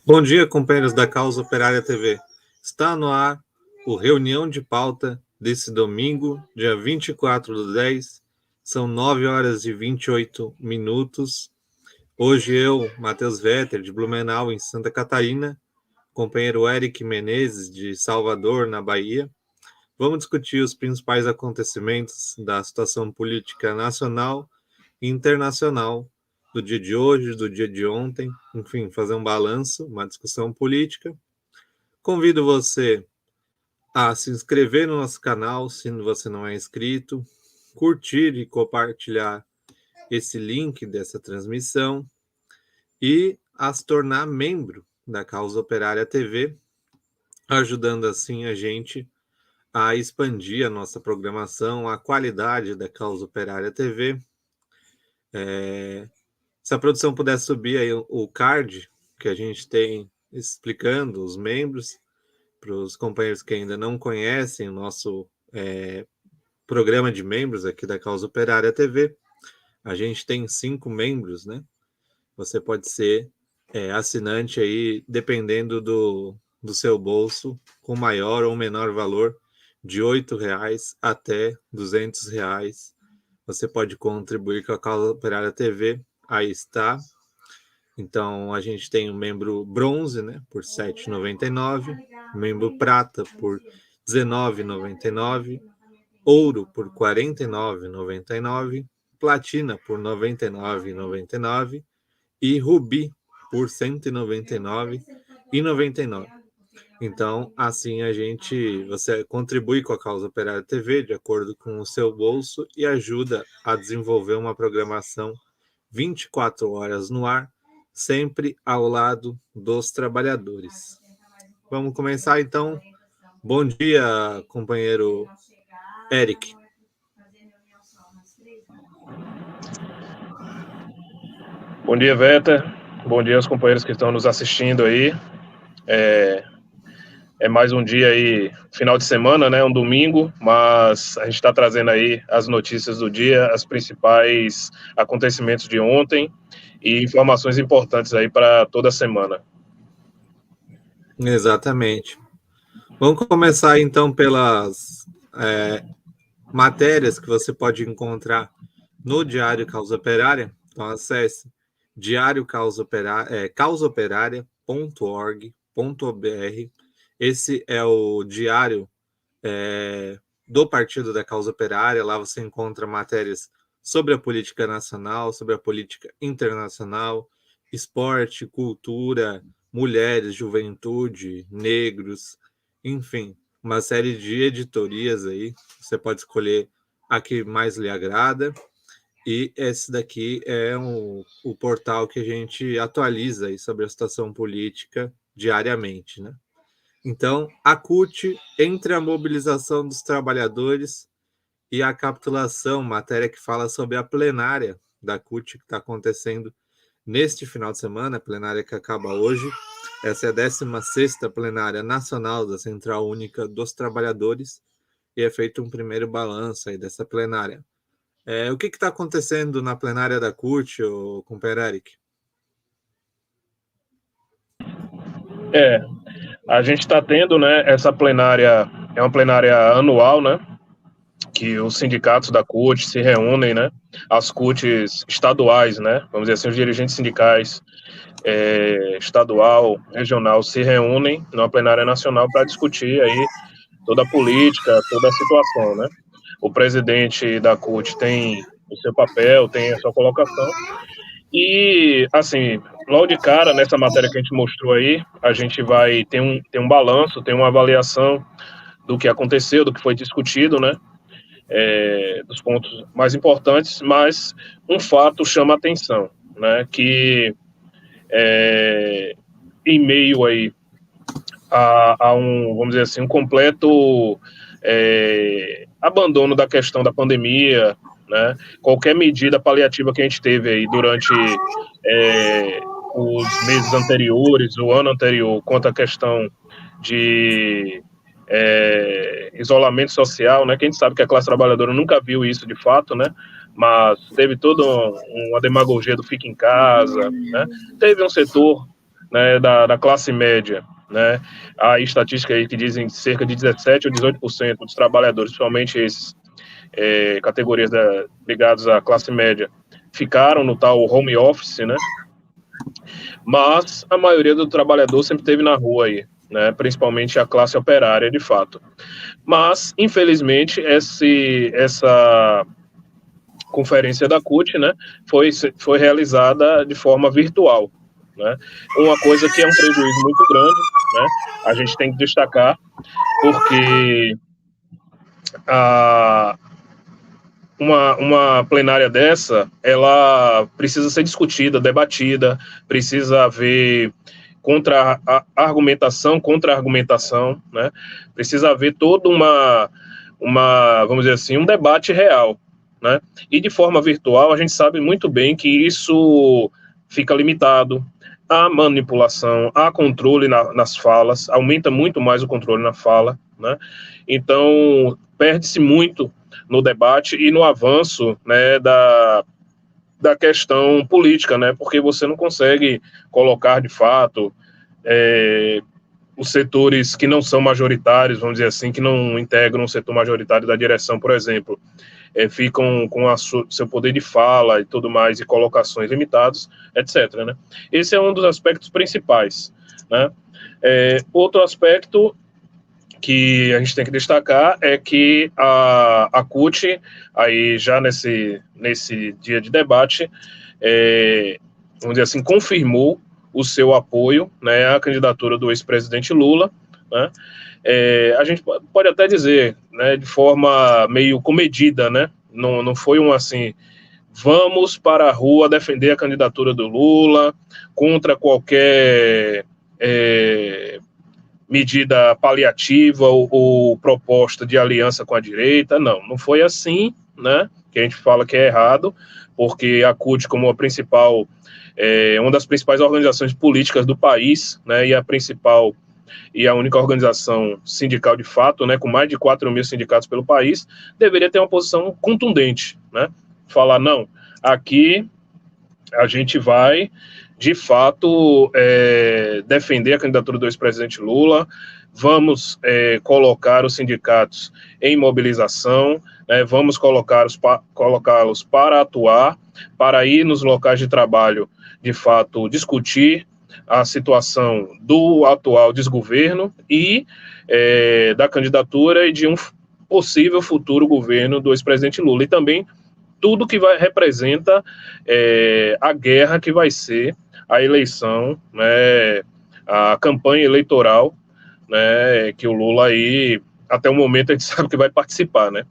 Bom dia, companheiros da Causa Operária TV. Está no ar o Reunião de Pauta desse domingo, dia 24/10. São 9h28. Hoje eu, Matheus Vetter, de Blumenau, em Santa Catarina, companheiro Eric Menezes, de Salvador, na Bahia, vamos discutir os principais acontecimentos da situação política nacional e internacional do dia de hoje, do dia de ontem, enfim, fazer um balanço, uma discussão política. Convido você a se inscrever no nosso canal, se você não é inscrito, curtir e compartilhar esse link dessa transmissão e a se tornar membro da Causa Operária TV, ajudando assim a gente a expandir a nossa programação, a qualidade da Causa Operária TV. Se a produção puder subir aí o card que a gente tem explicando os membros, para os companheiros que ainda não conhecem o nosso programa de membros aqui da Causa Operária TV. A gente tem 5 membros, né? Você pode ser assinante aí, dependendo do seu bolso, com maior ou menor valor, de R$ 8,00 até R$ 200. Você pode contribuir com a Causa Operária TV. Aí está. Então, a gente tem o membro bronze, né, por R$ 7,99, membro prata por R$ 19,99, ouro por R$ 49,99, platina por R$ 99,99 e rubi por R$ 199,99. Então, assim você contribui com a Causa Operária TV de acordo com o seu bolso e ajuda a desenvolver uma programação 24 horas no ar, sempre ao lado dos trabalhadores. Vamos começar então. Bom dia, companheiro Eric. Bom dia, Vetter. Bom dia aos companheiros que estão nos assistindo aí. É mais um dia aí, final de semana, né? Um domingo, mas a gente está trazendo aí as notícias do dia, os principais acontecimentos de ontem e informações importantes aí para toda a semana. Exatamente. Vamos começar então pelas matérias que você pode encontrar no Diário Causa Operária. Então acesse causaoperaria.org.br. Esse é o diário do Partido da Causa Operária. Lá você encontra matérias sobre a política nacional, sobre a política internacional, esporte, cultura, mulheres, juventude, negros, enfim, uma série de editorias aí. Você pode escolher a que mais lhe agrada. E esse daqui é o portal que a gente atualiza aí sobre a situação política diariamente, né? Então, a CUT, entre a mobilização dos trabalhadores e a capitulação, matéria que fala sobre a plenária da CUT que está acontecendo neste final de semana, a plenária que acaba hoje. Essa é a 16ª plenária nacional da Central Única dos Trabalhadores e é feito um primeiro balanço aí dessa plenária. O que está acontecendo na plenária da CUT, companheiro Eric? A gente está tendo, né, essa plenária, é uma plenária anual, né, que os sindicatos da CUT se reúnem, né, as CUTs estaduais, né, vamos dizer assim, os dirigentes sindicais estadual, regional, se reúnem numa plenária nacional para discutir aí toda a política, toda a situação, né. O presidente da CUT tem o seu papel, tem a sua colocação, e, assim, logo de cara, nessa matéria que a gente mostrou aí, a gente vai ter um balanço, tem uma avaliação do que aconteceu, do que foi discutido, né, dos pontos mais importantes, mas um fato chama a atenção, né, que em meio aí a vamos dizer assim, um completo abandono da questão da pandemia, né? Qualquer medida paliativa que a gente teve aí durante os meses anteriores, o ano anterior, quanto à questão de isolamento social, né? Que a gente sabe que a classe trabalhadora nunca viu isso de fato, né? Mas teve toda uma demagogia do fica em casa, né? Teve um setor, né, da classe média, né? Há estatística aí que dizem que cerca de 17 ou 18% dos trabalhadores, principalmente esses categorias ligadas à classe média, ficaram no tal home office, né? Mas a maioria do trabalhador sempre esteve na rua aí, né? Principalmente a classe operária, de fato. Mas, infelizmente, essa conferência da CUT, né, foi realizada de forma virtual, né? Uma coisa que é um prejuízo muito grande, né? A gente tem que destacar, porque uma plenária dessa, ela precisa ser discutida, debatida, precisa haver contra-argumentação, né? Precisa haver toda vamos dizer assim, um debate real, né? E de forma virtual, a gente sabe muito bem que isso fica limitado à manipulação, a controle nas falas, aumenta muito mais o controle na fala, né? Então, perde-se muito no debate e no avanço, né, da questão política, né, porque você não consegue colocar de fato os setores que não são majoritários, vamos dizer assim, que não integram o setor majoritário da direção, por exemplo, ficam com seu poder de fala e tudo mais, e colocações limitados, etc. Né? Esse é um dos aspectos principais. Né? Outro aspecto que a gente tem que destacar é que a CUT, aí já nesse dia de debate, vamos dizer assim, confirmou o seu apoio, né, à candidatura do ex-presidente Lula, né? A gente pode até dizer, né, de forma meio comedida, né? Não foi assim, vamos para a rua defender a candidatura do Lula contra qualquer medida paliativa ou proposta de aliança com a direita. Não foi assim, né? Que a gente fala que é errado, porque a CUT, como a principal, uma das principais organizações políticas do país, né? E a única organização sindical de fato, né? Com mais de 4 mil sindicatos pelo país, deveria ter uma posição contundente, né? Falar, não, aqui a gente vai de fato defender a candidatura do ex-presidente Lula, vamos colocar os sindicatos em mobilização, né, vamos colocá-los para atuar, para ir nos locais de trabalho, de fato, discutir a situação do atual desgoverno e da candidatura e de um possível futuro governo do ex-presidente Lula, e também tudo que representa a guerra que vai ser a eleição, né, a campanha eleitoral, né, que o Lula aí, até o momento, a gente sabe que vai participar, né?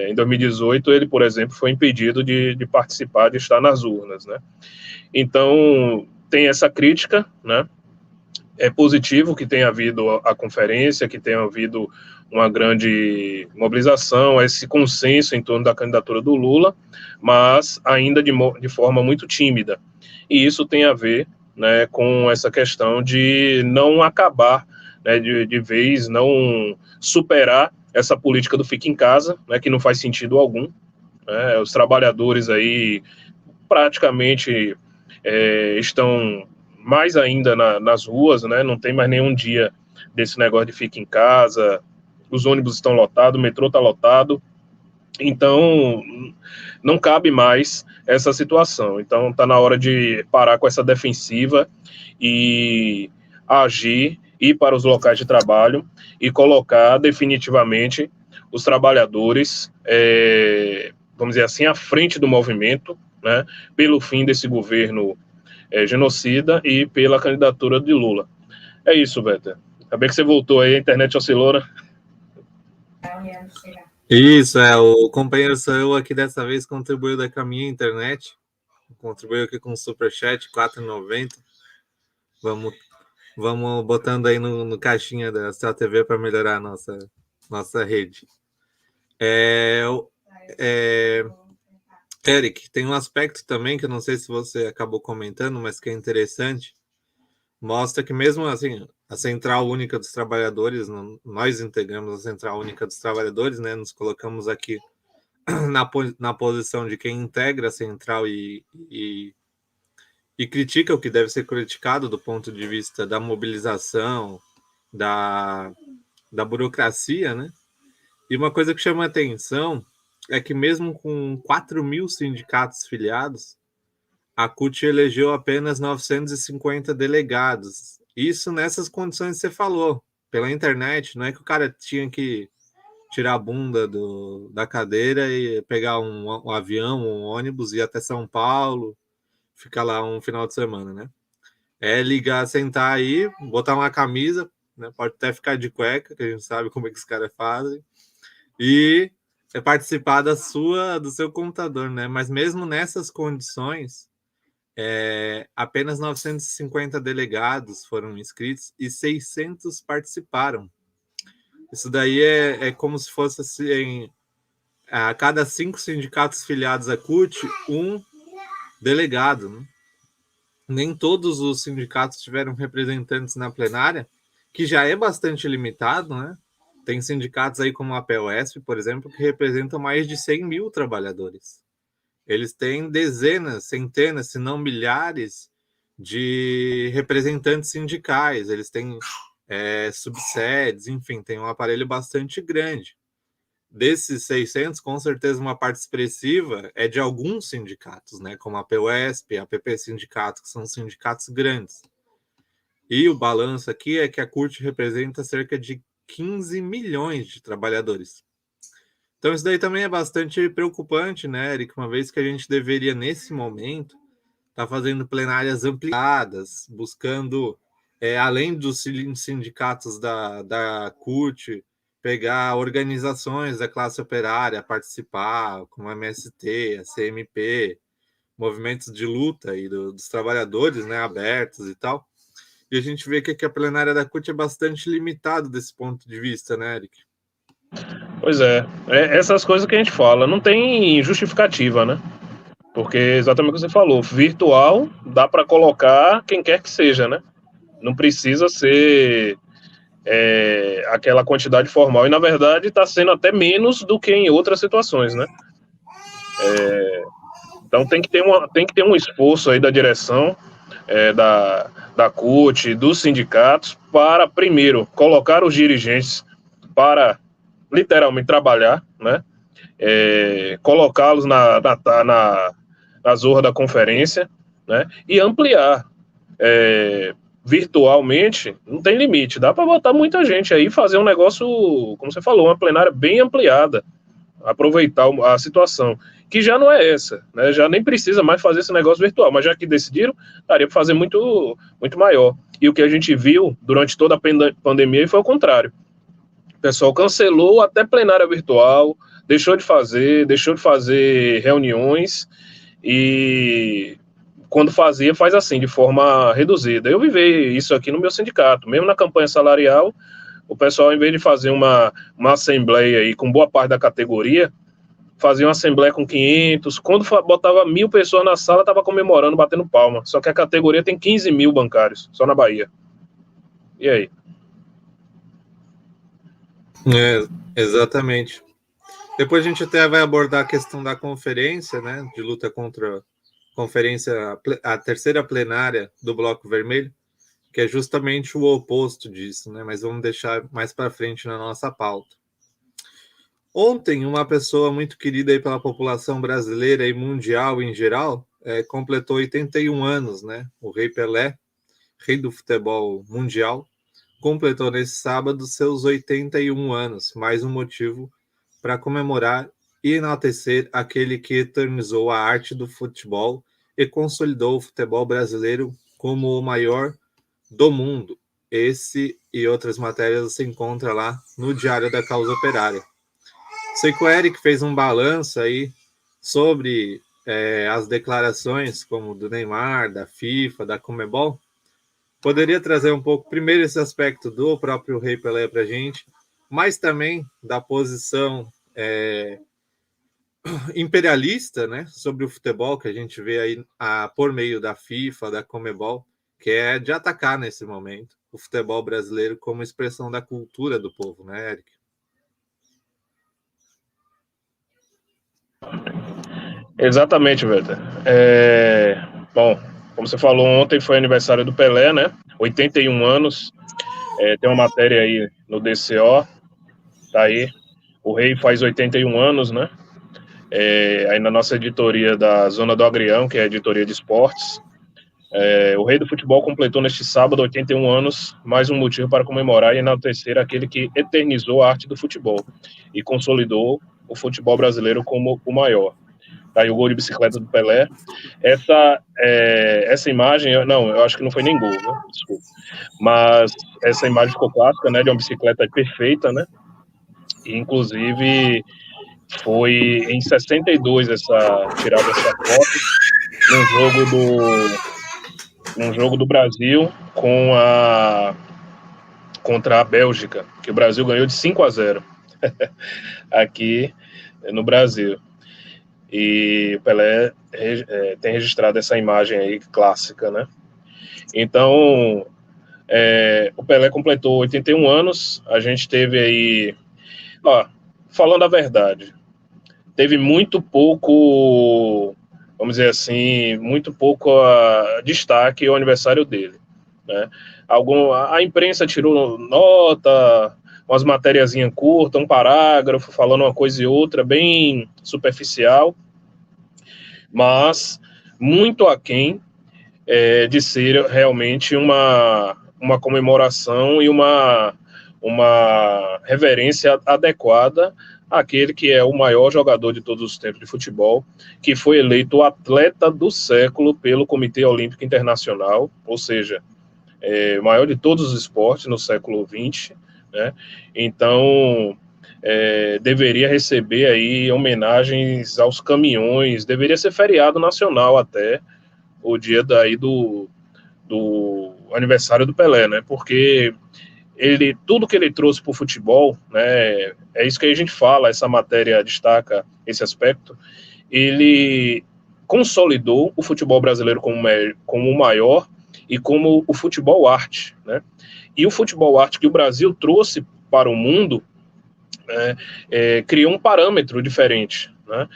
Em 2018, ele, por exemplo, foi impedido de participar, de estar nas urnas, né? Então, tem essa crítica, né? É positivo que tenha havido a conferência, que tenha havido uma grande mobilização, esse consenso em torno da candidatura do Lula, mas ainda de forma muito tímida. E isso tem a ver, né, com essa questão de não acabar, né, de vez, não superar essa política do fica em casa, né, que não faz sentido algum. Né, os trabalhadores aí praticamente estão mais ainda nas ruas, né? Não tem mais nenhum dia desse negócio de fica em casa, os ônibus estão lotados, o metrô está lotado, então não cabe mais essa situação. Então está na hora de parar com essa defensiva e agir, ir para os locais de trabalho e colocar definitivamente os trabalhadores, vamos dizer assim, à frente do movimento, né, pelo fim desse governo genocida e pela candidatura de Lula. É isso, Beto. Acabei que você voltou aí, a internet oscilou, né? Isso, o companheiro sou eu aqui dessa vez, contribuiu com a minha internet, contribuiu aqui com o Superchat, R$4,90. Vamos botando aí no caixinha da Cell TV para melhorar a nossa rede. Eric, tem um aspecto também que eu não sei se você acabou comentando, mas que é interessante, mostra que mesmo assim, a Central Única dos Trabalhadores, nós integramos a Central Única dos Trabalhadores, né? Nos colocamos aqui na posição de quem integra a Central e critica o que deve ser criticado do ponto de vista da mobilização, da burocracia, né? E uma coisa que chama a atenção é que mesmo com 4 mil sindicatos filiados, a CUT elegeu apenas 950 delegados. Isso nessas condições que você falou. Pela internet, não é que o cara tinha que tirar a bunda da cadeira e pegar um avião, um ônibus, ir até São Paulo, ficar lá um final de semana, né? É ligar, sentar aí, botar uma camisa, né? Pode até ficar de cueca, que a gente sabe como é que os caras fazem, e participar do seu computador, né? Mas mesmo nessas condições, apenas 950 delegados foram inscritos e 600 participaram. Isso daí é como se fosse assim, a cada 5 sindicatos filiados à CUT, um delegado, né? Nem todos os sindicatos tiveram representantes na plenária, que já é bastante limitado, né? Tem sindicatos aí como a POSP, por exemplo, que representam mais de 100 mil trabalhadores. Eles têm dezenas, centenas, se não milhares de representantes sindicais. Eles têm subsedes, enfim, tem um aparelho bastante grande. Desses 600, com certeza uma parte expressiva é de alguns sindicatos, né, como a PUESP, a PP Sindicato, que são sindicatos grandes. E o balanço aqui é que a CUT representa cerca de 15 milhões de trabalhadores. Então isso daí também é bastante preocupante, né, Eric? Uma vez que a gente deveria, nesse momento, estar fazendo plenárias ampliadas, buscando, além dos sindicatos da CUT, pegar organizações da classe operária, participar, como a MST, a CMP, movimentos de luta aí dos trabalhadores, né, abertos e tal. E a gente vê que a plenária da CUT é bastante limitado desse ponto de vista, né, Eric? Pois é, essas coisas que a gente fala, não tem justificativa, né? Porque exatamente o que você falou, virtual dá para colocar quem quer que seja, né? Não precisa ser aquela quantidade formal. E na verdade está sendo até menos do que em outras situações, né? Então tem que ter um esforço aí da direção, da CUT, dos sindicatos, para primeiro colocar os dirigentes para literalmente trabalhar, né? Colocá-los na zorra da conferência, né? E ampliar. Virtualmente, não tem limite, dá para botar muita gente aí e fazer um negócio, como você falou, uma plenária bem ampliada, aproveitar a situação, que já não é essa, né? Já nem precisa mais fazer esse negócio virtual, mas já que decidiram, daria para fazer muito, muito maior. E o que a gente viu durante toda a pandemia foi o contrário. O pessoal cancelou até plenária virtual, deixou de fazer reuniões e quando fazia, faz assim, de forma reduzida. Eu vivi isso aqui no meu sindicato, mesmo na campanha salarial, o pessoal, em vez de fazer uma assembleia aí com boa parte da categoria, fazia uma assembleia com 500, quando botava 1.000 pessoas na sala, estava comemorando, batendo palma. Só que a categoria tem 15 mil bancários, só na Bahia. E aí? Exatamente. Depois a gente até vai abordar a questão da conferência, né, de luta contra a conferência, a terceira plenária do Bloco Vermelho, que é justamente o oposto disso, né? Mas vamos deixar mais para frente na nossa pauta. Ontem, uma pessoa muito querida aí pela população brasileira e mundial em geral, completou 81 anos, né? O Rei Pelé, rei do futebol mundial, completou nesse sábado seus 81 anos, mais um motivo para comemorar e enaltecer aquele que eternizou a arte do futebol e consolidou o futebol brasileiro como o maior do mundo. Esse e outras matérias você encontra lá no Diário da Causa Operária. Sei que o Eric fez um balanço aí sobre as declarações como do Neymar, da FIFA, da Conmebol. Poderia trazer um pouco, primeiro, esse aspecto do próprio Rei Pelé para a gente, mas também da posição imperialista, né, sobre o futebol que a gente vê aí por meio da FIFA, da Conmebol, que é de atacar nesse momento o futebol brasileiro como expressão da cultura do povo, né, Eric? Exatamente, Walter. Bom, como você falou, ontem foi aniversário do Pelé, né? 81 anos. Tem uma matéria aí no DCO, tá aí. O Rei faz 81 anos, né? Aí na nossa editoria da Zona do Agrião, que é a editoria de esportes, o Rei do Futebol completou neste sábado 81 anos, mais um motivo para comemorar e enaltecer aquele que eternizou a arte do futebol e consolidou o futebol brasileiro como o maior. Tá aí o gol de bicicleta do Pelé. Essa imagem, eu acho que não foi nem gol, né? Desculpa. Mas essa imagem ficou clássica, né? De uma bicicleta perfeita, né? E, inclusive, foi em 62 tirada essa foto, num jogo do Brasil contra a Bélgica, que o Brasil ganhou de 5-0 aqui no Brasil. E o Pelé tem registrado essa imagem aí clássica, né? Então, o Pelé completou 81 anos, a gente teve aí, falando a verdade, teve muito pouco, vamos dizer assim, muito pouco destaque ao aniversário dele, né? A imprensa tirou nota, umas matériazinhas curtas, um parágrafo falando uma coisa e outra, bem superficial, mas muito aquém de ser realmente uma comemoração e uma reverência adequada àquele que é o maior jogador de todos os tempos de futebol, que foi eleito o atleta do século pelo Comitê Olímpico Internacional, ou seja, o maior de todos os esportes no século XX, né? Então, deveria receber aí homenagens aos caminhões, deveria ser feriado nacional até o dia daí do aniversário do Pelé, né? Porque tudo que ele trouxe para o futebol, né? É isso que a gente fala, essa matéria destaca esse aspecto. Ele consolidou o futebol brasileiro como o maior e como o futebol arte, né? E o futebol arte que o Brasil trouxe para o mundo, né, criou um parâmetro diferente, né?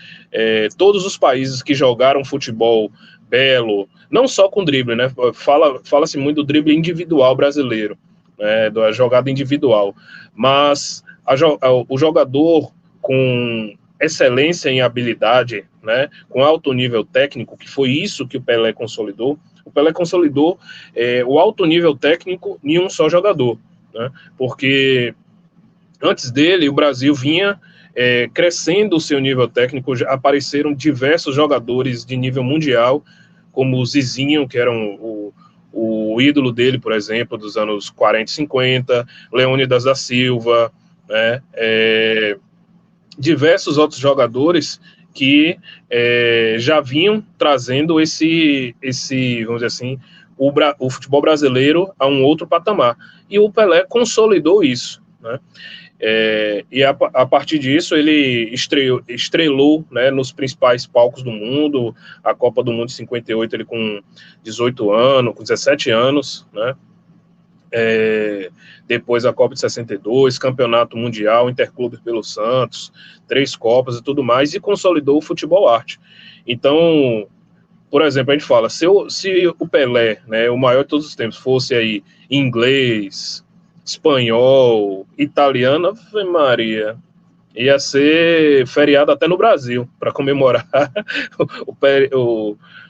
Todos os países que jogaram futebol belo, não só com drible, né? Fala-se muito do drible individual brasileiro, né? Da jogada individual, mas o jogador com excelência em habilidade, né? Com alto nível técnico, que foi isso que o Pelé consolidou. O Pelé consolidou o alto nível técnico em um só jogador, né? Porque antes dele, o Brasil vinha crescendo o seu nível técnico, apareceram diversos jogadores de nível mundial, como o Zizinho, que era o ídolo dele, por exemplo, dos anos 40 e 50, Leônidas da Silva, né? Diversos outros jogadores que já vinham trazendo esse vamos dizer assim, o futebol brasileiro a um outro patamar. E o Pelé consolidou isso, né? E a partir disso ele estrelou, né, nos principais palcos do mundo, a Copa do Mundo de 58 ele com 18 anos, com 17 anos, né? Depois a Copa de 62, Campeonato Mundial, Interclube pelo Santos, 3 Copas e tudo mais, e consolidou o futebol arte. Então, por exemplo, a gente fala, se o Pelé, né, o maior de todos os tempos, fosse aí inglês, espanhol, italiano, Ave Maria, ia ser feriado até no Brasil para comemorar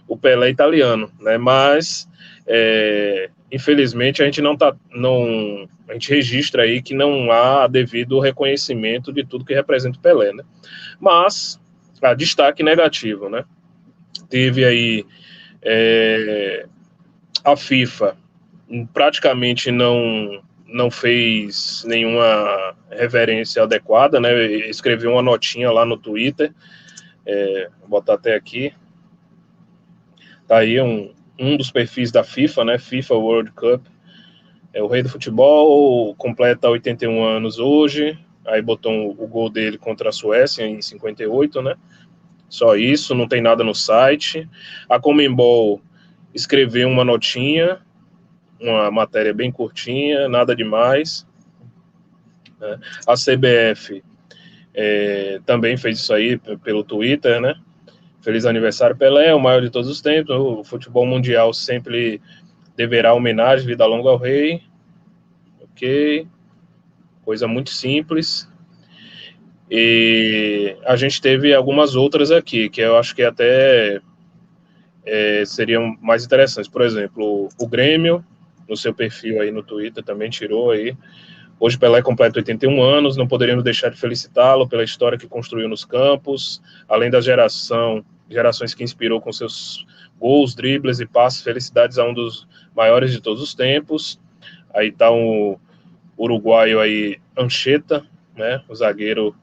o Pelé italiano, né? Mas infelizmente a gente a gente registra aí que não há devido reconhecimento de tudo que representa o Pelé, né? Mas destaque negativo, né? Teve aí a FIFA praticamente não fez nenhuma reverência adequada, né? Escreveu uma notinha lá no Twitter, vou botar até aqui, tá aí um dos perfis da FIFA, né? FIFA World Cup, o rei do futebol, completa 81 anos hoje, aí botou o gol dele contra a Suécia em 58, né? Só isso, não tem nada no site. A Conmebol escreveu uma notinha, uma matéria bem curtinha, nada demais. Né? A CBF também fez isso aí pelo Twitter, né? Feliz aniversário, Pelé, o maior de todos os tempos. O futebol mundial sempre deverá homenagem, vida longa ao rei. Ok, coisa muito simples. E a gente teve algumas outras aqui, que eu acho que até seriam mais interessantes. Por exemplo, o Grêmio, no seu perfil aí no Twitter, também tirou aí. Hoje Pelé completa 81 anos, não poderíamos deixar de felicitá-lo pela história que construiu nos campos, além das gerações que inspirou com seus gols, dribles e passes, felicidades a um dos maiores de todos os tempos. Aí tá o uruguaio aí, Ancheta, né, o zagueiro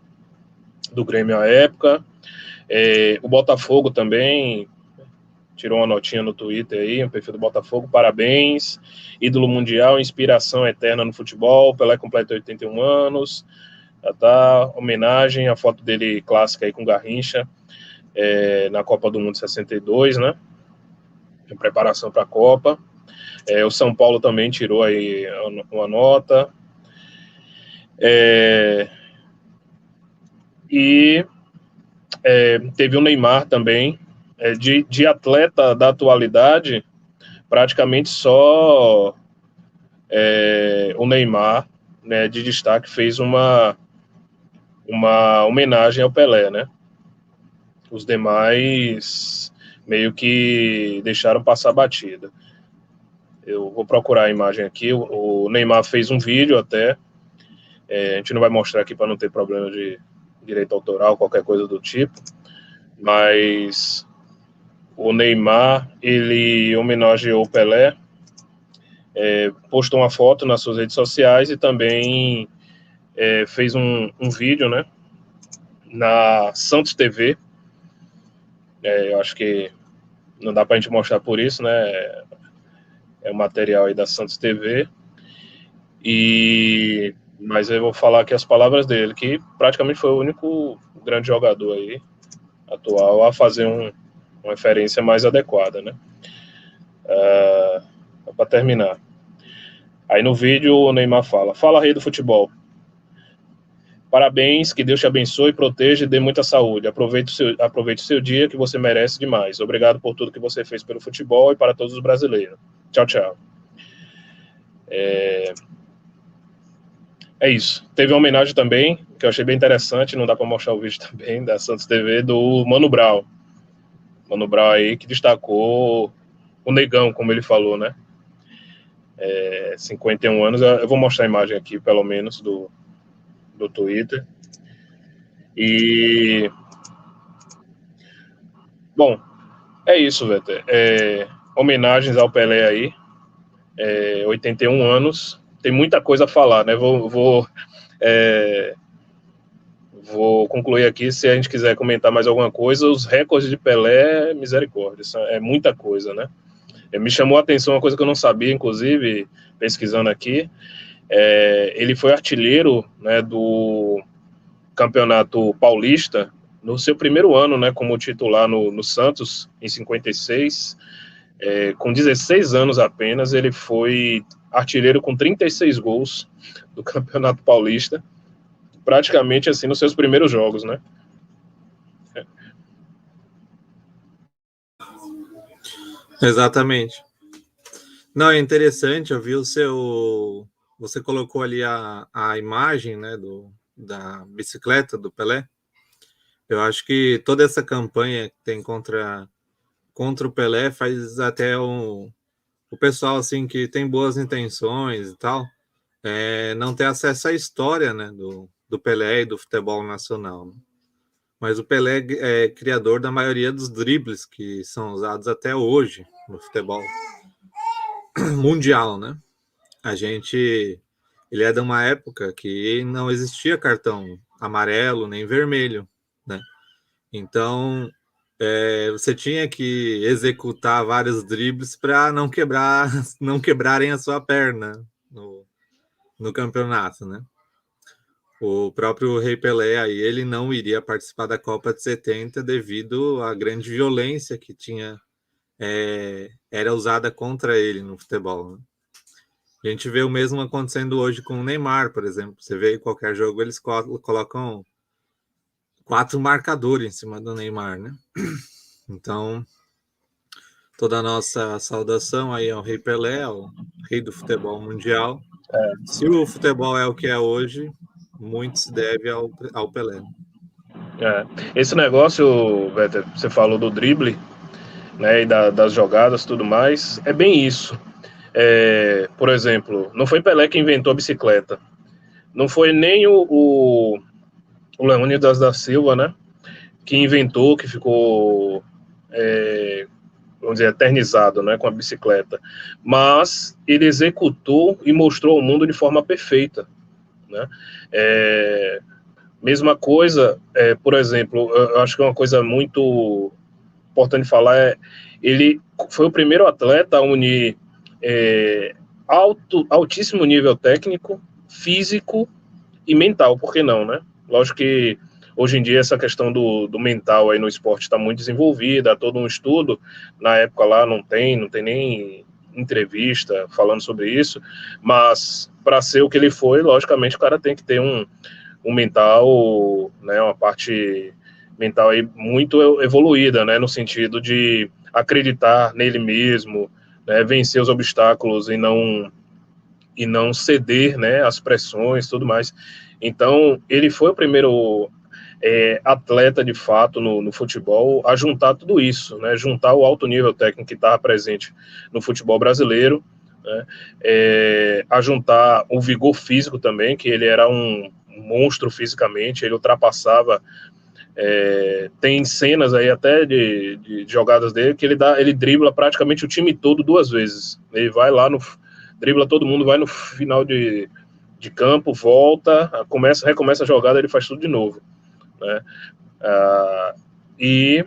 do Grêmio à época. O Botafogo também tirou uma notinha no Twitter aí, no perfil do Botafogo, parabéns, ídolo mundial, inspiração eterna no futebol, Pelé completa 81 anos, já tá, homenagem, a foto dele clássica aí com Garrincha, na Copa do Mundo 62, né, em preparação para a Copa. O São Paulo também tirou aí uma nota, e teve o Neymar também, de atleta da atualidade, praticamente só o Neymar, né, de destaque, fez uma homenagem ao Pelé, né? Os demais meio que deixaram passar batida. Eu vou procurar a imagem aqui. O Neymar fez um vídeo até. A gente não vai mostrar aqui para não ter problema de direito autoral, qualquer coisa do tipo. Mas o Neymar, ele homenageou o Pelé, postou uma foto nas suas redes sociais e também fez um vídeo, né, na Santos TV. Eu acho que não dá para a gente mostrar por isso, né? É o material aí da Santos TV. Mas eu vou falar aqui as palavras dele, que praticamente foi o único grande jogador aí atual a fazer uma referência mais adequada, né? Para terminar. Aí no vídeo o Neymar fala, rei do futebol. Parabéns, que Deus te abençoe, proteja e dê muita saúde. Aproveite o seu dia, que você merece demais. Obrigado por tudo que você fez pelo futebol e para todos os brasileiros. Tchau, tchau. É isso. Teve uma homenagem também, que eu achei bem interessante, não dá para mostrar o vídeo também, da Santos TV, do Mano Brown. Mano Brown aí, que destacou o negão, como ele falou, né? 51 anos. Eu vou mostrar a imagem aqui, pelo menos, do Twitter. E bom, é isso, Vetter. Homenagens ao Pelé aí, 81 anos. Tem muita coisa a falar, né? Vou concluir aqui. Se a gente quiser comentar mais alguma coisa, os recordes de Pelé, misericórdia, é muita coisa, né? Me chamou a atenção uma coisa que eu não sabia, inclusive, pesquisando aqui. Ele foi artilheiro, né, do Campeonato Paulista no seu primeiro ano, né, como titular no Santos, em 56. Com 16 anos apenas, ele foi artilheiro com 36 gols do Campeonato Paulista, praticamente assim nos seus primeiros jogos, né? Exatamente. Não, é interessante, eu vi o seu... Você colocou ali a imagem, né, da bicicleta do Pelé. Eu acho que toda essa campanha que tem contra o Pelé faz até o pessoal assim que tem boas intenções e tal, não ter acesso à história, né, do Pelé e do futebol nacional. Né? Mas o Pelé é criador da maioria dos dribles que são usados até hoje no futebol mundial, né? Ele é de uma época que não existia cartão amarelo nem vermelho, né? Então você tinha que executar vários dribles para não quebrarem a sua perna no campeonato, né? O próprio Rei Pelé aí, ele não iria participar da Copa de 70 devido à grande violência que tinha era usada contra ele no futebol. Né? A gente vê o mesmo acontecendo hoje com o Neymar, por exemplo. Você vê em qualquer jogo, eles colocam 4 marcadores em cima do Neymar, né? Então, toda a nossa saudação aí ao Rei Pelé, ao rei do futebol mundial. Se o futebol é o que é hoje, muito se deve ao Pelé. Esse negócio, Vetter, você falou do drible, né, e das jogadas e tudo mais, é bem isso. Por exemplo, não foi Pelé que inventou a bicicleta, não foi nem o Leônidas da Silva, né, que inventou, que ficou, vamos dizer, eternizado, né, com a bicicleta, mas ele executou e mostrou ao mundo de forma perfeita, né. Mesma coisa, por exemplo, eu acho que é uma coisa muito importante falar ele foi o primeiro atleta a unir altíssimo nível técnico, físico e mental, por que não, né? Lógico que hoje em dia essa questão do mental aí no esporte está muito desenvolvida, há todo um estudo, na época lá não tem nem entrevista falando sobre isso, mas para ser o que ele foi, logicamente o cara tem que ter um mental, né, uma parte mental aí muito evoluída, né, no sentido de acreditar nele mesmo, né, vencer os obstáculos e não ceder, né, às pressões, tudo mais. Então ele foi o primeiro atleta de fato no futebol a juntar tudo isso, né, juntar o alto nível técnico que estava presente no futebol brasileiro, né, a juntar o vigor físico também, que ele era um monstro fisicamente, ele ultrapassava. Tem cenas aí até de jogadas dele que ele dribla praticamente o time todo 2 vezes. Ele vai lá dribla todo mundo, vai no final de campo, volta, recomeça a jogada, ele faz tudo de novo, né? E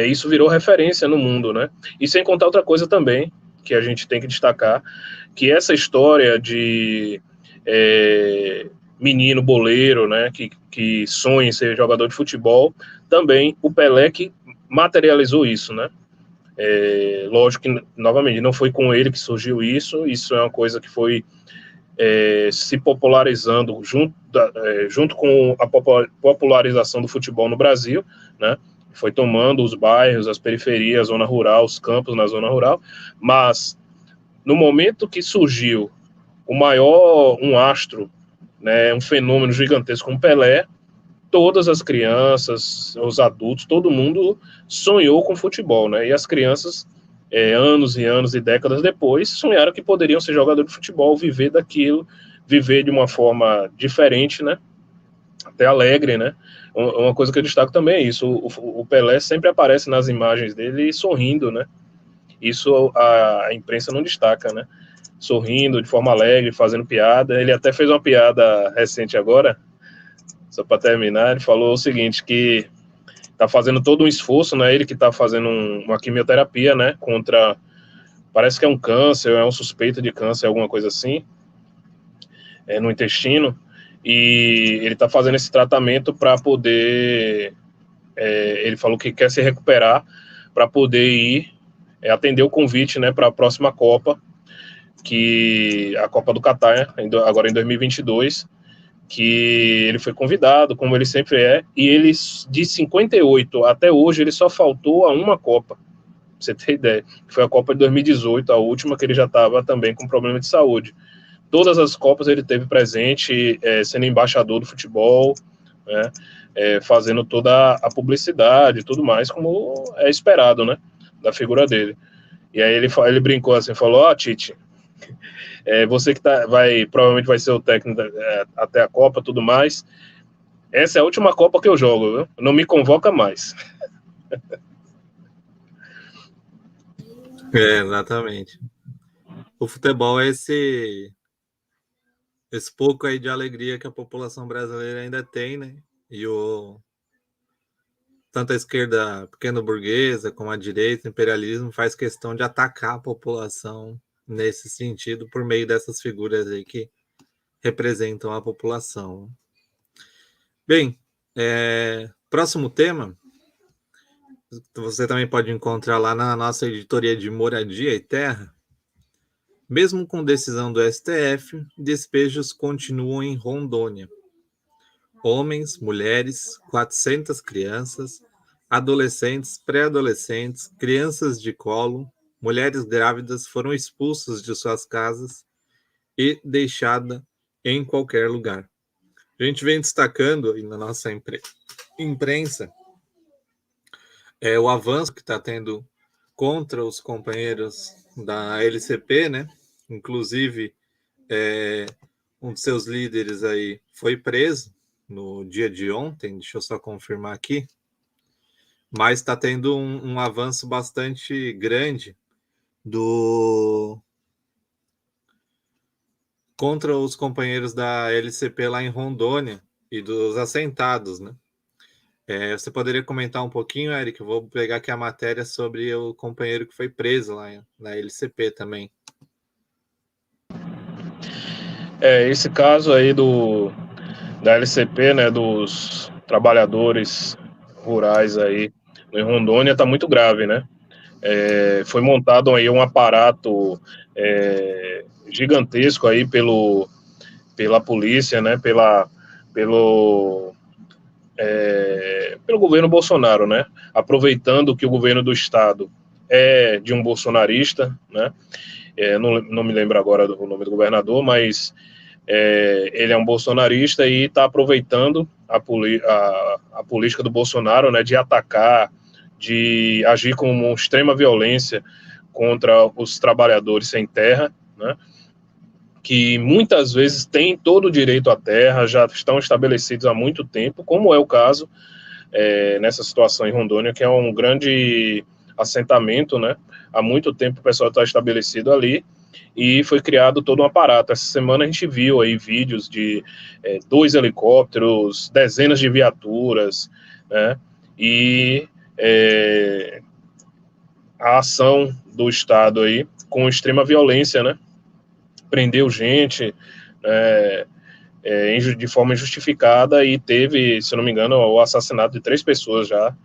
isso virou referência no mundo, né? E sem contar outra coisa também que a gente tem que destacar, que essa história de menino boleiro, né, que sonha em ser jogador de futebol, também o Pelé que materializou isso, né? Lógico que, novamente, não foi com ele que surgiu isso é uma coisa que foi se popularizando junto com a popularização do futebol no Brasil, né? Foi tomando os bairros, as periferias, a zona rural, os campos na zona rural, mas no momento que surgiu um astro, né, um fenômeno gigantesco como Pelé, todas as crianças, os adultos, todo mundo sonhou com futebol, né? E as crianças, anos e anos e décadas depois, sonharam que poderiam ser jogador de futebol, viver daquilo, viver de uma forma diferente, né? Até alegre, né? Uma coisa que eu destaco também é isso, o Pelé sempre aparece nas imagens dele sorrindo, né? Isso a imprensa não destaca, né? Sorrindo, de forma alegre, fazendo piada. Ele até fez uma piada recente agora, só para terminar, ele falou o seguinte, que tá fazendo todo um esforço, né? Ele que tá fazendo uma quimioterapia, né? Contra, parece que é um câncer, é um suspeito de câncer, alguma coisa assim, no intestino. E ele tá fazendo esse tratamento para poder. Ele falou que quer se recuperar para poder ir atender o convite, né? Para a próxima Copa, que a Copa do Catar, agora em 2022. Que ele foi convidado, como ele sempre é, e ele, de 58 até hoje, ele só faltou a uma Copa, pra você ter ideia. Foi a Copa de 2018, a última, que ele já estava também com problema de saúde. Todas as Copas ele teve presente, sendo embaixador do futebol, né, fazendo toda a publicidade e tudo mais, como é esperado, né, da figura dele. E aí ele brincou assim, falou, Tite, você que provavelmente vai ser o técnico até a Copa, tudo mais. Essa é a última Copa que eu jogo, viu? Não me convoca mais. Exatamente. O futebol é esse pouco aí de alegria que a população brasileira ainda tem, né? E tanto a esquerda pequeno-burguesa como a direita, o imperialismo, faz questão de atacar a população nesse sentido por meio dessas figuras aí que representam a população. Bem, próximo tema, você também pode encontrar lá na nossa editoria de Moradia e Terra, Mesmo com decisão do STF, despejos continuam em Rondônia. Homens, mulheres, 400 crianças, adolescentes, pré-adolescentes, crianças de colo, mulheres grávidas foram expulsos de suas casas e deixadas em qualquer lugar. A gente vem destacando aí na nossa imprensa o avanço que está tendo contra os companheiros da LCP, né? Inclusive, um de seus líderes aí foi preso no dia de ontem, deixa eu só confirmar aqui, mas está tendo um avanço bastante grande contra os companheiros da LCP lá em Rondônia e dos assentados, né? Você poderia comentar um pouquinho, Eric? Eu vou pegar aqui a matéria sobre o companheiro que foi preso lá na LCP também. Esse caso aí da LCP, né, dos trabalhadores rurais aí em Rondônia, tá muito grave, né? Foi montado aí um aparato gigantesco aí pela polícia, né, pelo governo Bolsonaro, né, aproveitando que o governo do estado é de um bolsonarista, né, não me lembro agora o nome do governador, mas ele é um bolsonarista e está aproveitando a política do Bolsonaro, né, de atacar, de agir com uma extrema violência contra os trabalhadores sem terra, né, que muitas vezes têm todo o direito à terra, já estão estabelecidos há muito tempo, como é o caso nessa situação em Rondônia, que é um grande assentamento, né? Há muito tempo o pessoal está estabelecido ali e foi criado todo um aparato. Essa semana a gente viu aí vídeos de 2 helicópteros, dezenas de viaturas, né? E a ação do Estado aí com extrema violência, né? Prendeu gente de forma injustificada e teve, se eu não me engano, o assassinato de 3 pessoas já,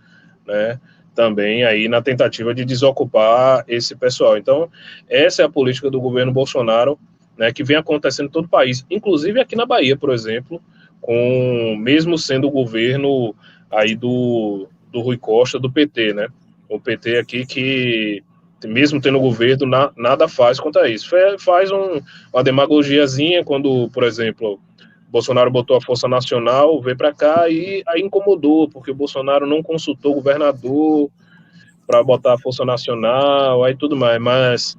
né? Também aí na tentativa de desocupar esse pessoal. Então, essa é a política do governo Bolsonaro, né, que vem acontecendo em todo o país, inclusive aqui na Bahia, por exemplo, mesmo sendo o governo aí do Rui Costa, do PT, né? O PT aqui que, mesmo tendo governo, nada faz contra isso. Faz uma demagogiazinha quando, por exemplo, Bolsonaro botou a Força Nacional, veio para cá e aí incomodou, porque o Bolsonaro não consultou o governador para botar a Força Nacional, aí tudo mais. Mas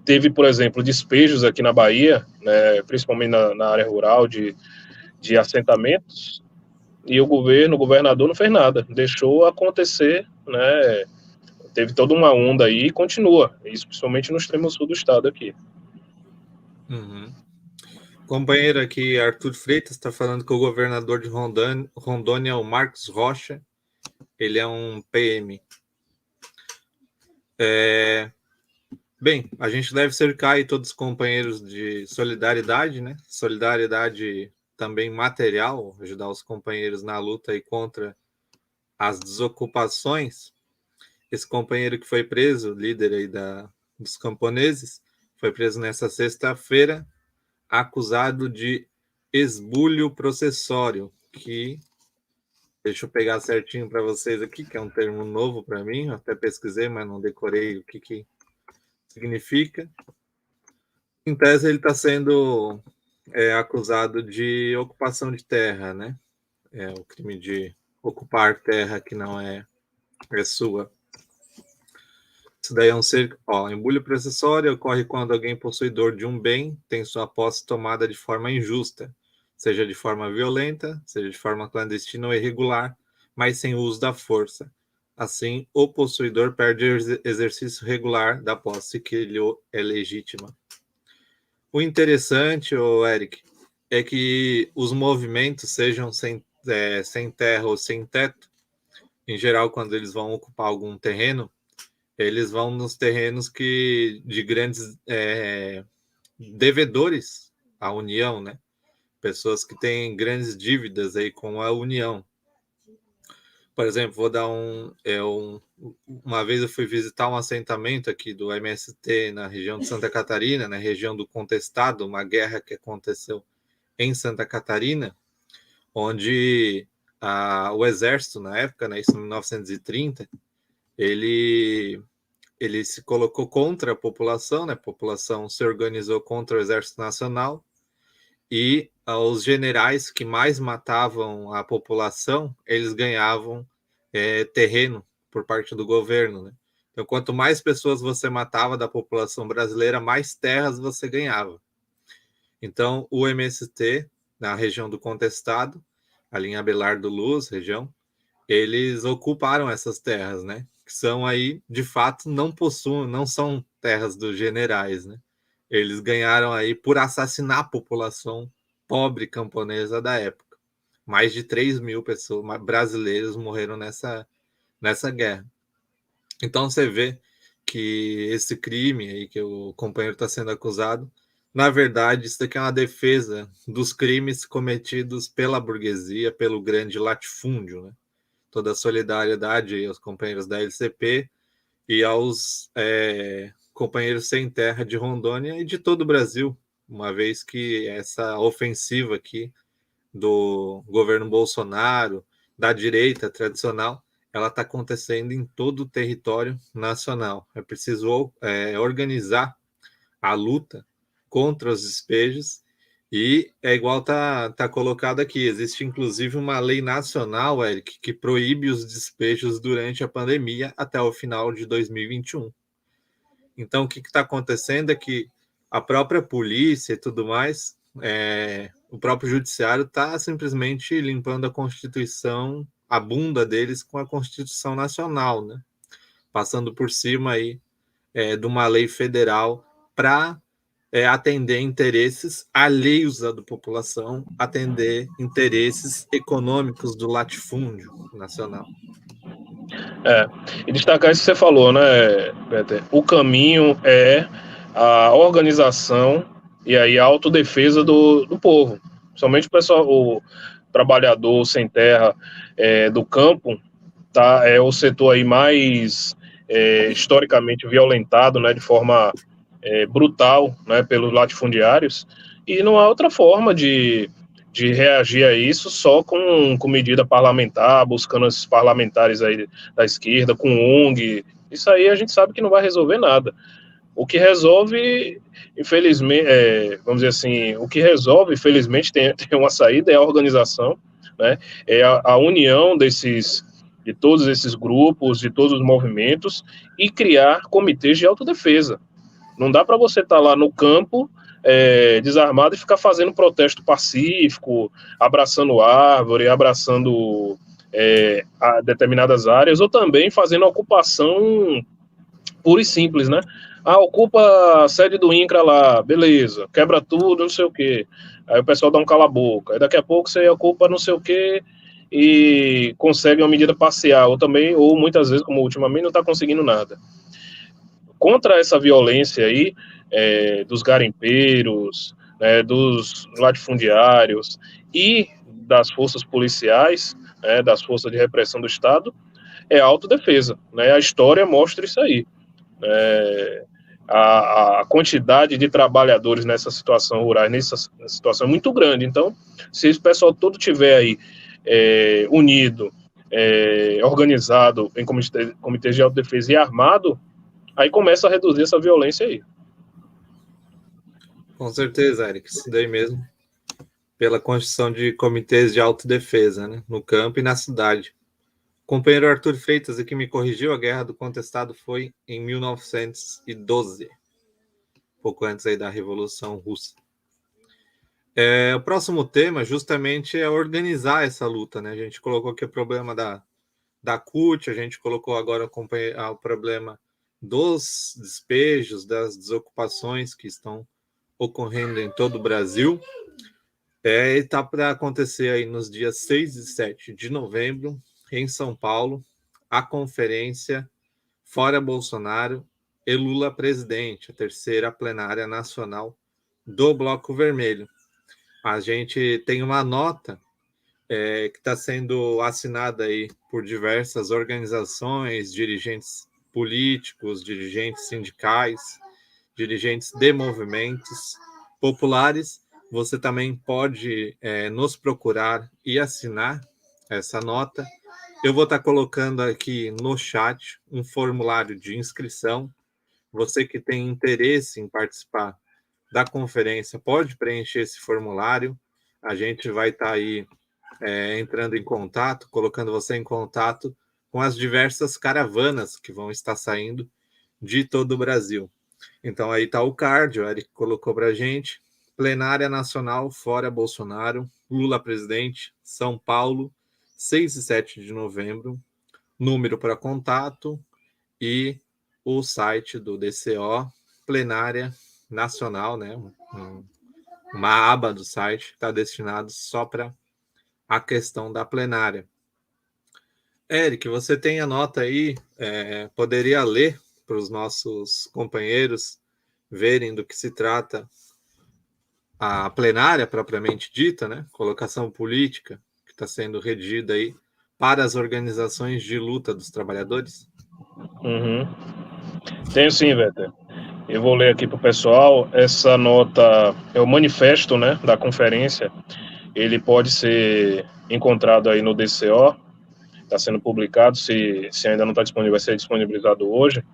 teve, por exemplo, despejos aqui na Bahia, né, principalmente na área rural, de assentamentos, e o governador não fez nada, deixou acontecer, né? Teve toda uma onda aí e continua, isso principalmente no extremo sul do estado aqui. Uhum. Companheiro aqui, Arthur Freitas, está falando que o governador de Rondônia é o Marcos Rocha. Ele é um PM. Bem, a gente deve cercar aí todos os companheiros de solidariedade, né? Solidariedade também material, ajudar os companheiros na luta aí contra as desocupações. Esse companheiro que foi preso, líder aí dos camponeses, foi preso nessa sexta-feira, acusado de esbulho processório, que deixa eu pegar certinho para vocês aqui, que é um termo novo para mim, eu até pesquisei, mas não decorei o que significa. Em tese, ele está sendo acusado de ocupação de terra, né? O crime de ocupar terra que não é sua. Isso daí é embulho processório ocorre quando alguém possuidor de um bem tem sua posse tomada de forma injusta, seja de forma violenta, seja de forma clandestina ou irregular, mas sem uso da força. Assim, o possuidor perde o exercício regular da posse que lhe é legítima. O interessante, Eric, é que os movimentos, sejam sem terra ou sem teto, em geral, quando eles vão ocupar algum terreno, eles vão nos terrenos de grandes devedores à União, né? Pessoas que têm grandes dívidas aí com a União. Por exemplo, vou dar uma vez eu fui visitar um assentamento aqui do MST na região de Santa Catarina, na região do Contestado, uma guerra que aconteceu em Santa Catarina, onde o exército, na época, né, isso em 1930, ele se colocou contra a população, né, a população se organizou contra o Exército Nacional, e os generais que mais matavam a população, eles ganhavam terreno por parte do governo, né? Então, quanto mais pessoas você matava da população brasileira, mais terras você ganhava. Então, o MST, na região do Contestado, ali em Abelardo Luz, região, eles ocuparam essas terras, né? Que são aí, de fato, não são terras dos generais, né? Eles ganharam aí por assassinar a população pobre camponesa da época. Mais de 3 mil pessoas brasileiros morreram nessa guerra. Então você vê que esse crime aí que o companheiro está sendo acusado, na verdade, isso daqui é uma defesa dos crimes cometidos pela burguesia, pelo grande latifúndio, né? Toda a solidariedade aos companheiros da LCP e aos companheiros sem terra de Rondônia e de todo o Brasil, uma vez que essa ofensiva aqui do governo Bolsonaro, da direita tradicional, ela está acontecendo em todo o território nacional. É preciso organizar a luta contra os despejos e é igual tá colocado aqui. Existe inclusive uma lei nacional, Eric, que proíbe os despejos durante a pandemia até o final de 2021. Então, o que está acontecendo é que a própria polícia e tudo mais, o próprio judiciário está simplesmente limpando a Constituição, a bunda deles com a Constituição Nacional, né? Passando por cima aí de uma lei federal para atender interesses alheios à da população, atender interesses econômicos do latifúndio nacional. E destacar isso que você falou, né, Peter? O caminho é a organização e aí a autodefesa do povo. Somente o pessoal, o trabalhador sem terra do campo, tá, é o setor aí mais historicamente violentado, né, de forma brutal, né, pelos latifundiários, e não há outra forma de reagir a isso só com medida parlamentar, buscando esses parlamentares aí da esquerda, com ONG. Isso aí a gente sabe que não vai resolver nada. O que resolve, infelizmente, vamos dizer assim, o que resolve, infelizmente, tem uma saída, é a organização, né? É a união de todos esses grupos, de todos os movimentos, e criar comitês de autodefesa. Não dá para você estar lá no campo desarmado e ficar fazendo protesto pacífico, abraçando árvore, abraçando a determinadas áreas, ou também fazendo ocupação pura e simples, né? Ah, ocupa a sede do INCRA lá, beleza, quebra tudo, não sei o quê. Aí o pessoal dá um cala-boca. Aí daqui a pouco você ocupa não sei o quê e consegue uma medida parcial, ou também, ou muitas vezes, como ultimamente, não está conseguindo nada. Contra essa violência aí, dos garimpeiros, dos latifundiários e das forças policiais, das forças de repressão do Estado, é autodefesa, né? A história mostra isso aí. A quantidade de trabalhadores nessa situação rural, nessa situação é muito grande. Então, se esse pessoal todo tiver aí unido, organizado em comitês de autodefesa e armado, aí começa a reduzir essa violência aí. Com certeza, Eric, isso daí mesmo. Pela constituição de comitês de autodefesa, né, no campo e na cidade. O companheiro Arthur Freitas aqui me corrigiu, a Guerra do Contestado foi em 1912, pouco antes aí da Revolução Russa. O próximo tema justamente é organizar essa luta, né? A gente colocou aqui o problema da CUT, a gente colocou agora o problema dos despejos, das desocupações que estão ocorrendo em todo o Brasil. Está para acontecer aí nos dias 6 e 7 de novembro, em São Paulo, a conferência Fora Bolsonaro e Lula Presidente, a terceira plenária nacional do Bloco Vermelho. A gente tem uma nota que está sendo assinada aí por diversas organizações, dirigentes políticos, dirigentes sindicais, dirigentes de movimentos populares. Você também pode nos procurar e assinar essa nota. Eu vou estar colocando aqui no chat um formulário de inscrição. Você que tem interesse em participar da conferência pode preencher esse formulário. A gente vai estar aí entrando em contato, colocando você em contato com as diversas caravanas que vão estar saindo de todo o Brasil. Então aí está o card, o Eric colocou para a gente. Plenária Nacional fora Bolsonaro, Lula presidente, São Paulo, 6 e 7 de novembro. Número para contato e o site do DCO, Plenária Nacional, né? Uma aba do site está destinado só para a questão da plenária. Eric, você tem a nota aí, poderia ler para os nossos companheiros verem do que se trata a plenária propriamente dita, né? Colocação política que está sendo redigida aí para as organizações de luta dos trabalhadores? Uhum. Tenho sim, Vetter. Eu vou ler aqui para o pessoal. Essa nota é o manifesto, né, da conferência. Ele pode ser encontrado aí no DCO. Está sendo publicado. Se ainda não está disponível, vai ser disponibilizado hoje.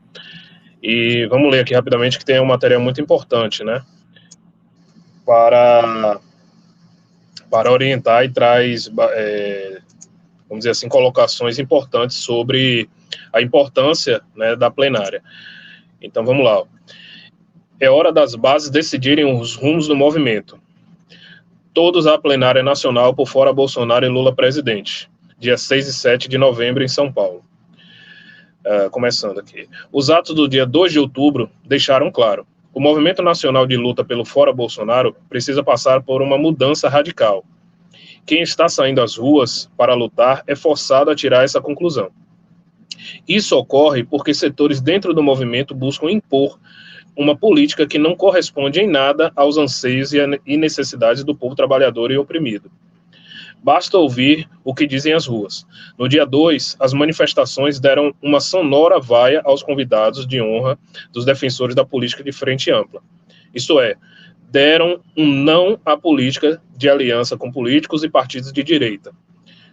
E vamos ler aqui rapidamente, que tem um material muito importante, né, para orientar, e traz, vamos dizer assim, colocações importantes sobre a importância, né, da plenária. Então vamos lá. É hora das bases decidirem os rumos do movimento. Todos à plenária nacional por fora Bolsonaro e Lula presidente, dia 6 e 7 de novembro em São Paulo. Começando aqui. Os atos do dia 2 de outubro deixaram claro: o movimento nacional de luta pelo fora Bolsonaro precisa passar por uma mudança radical. Quem está saindo às ruas para lutar é forçado a tirar essa conclusão. Isso ocorre porque setores dentro do movimento buscam impor uma política que não corresponde em nada aos anseios e necessidades do povo trabalhador e oprimido. Basta ouvir o que dizem as ruas. No dia 2, as manifestações deram uma sonora vaia aos convidados de honra dos defensores da política de frente ampla. Isto é, deram um não à política de aliança com políticos e partidos de direita.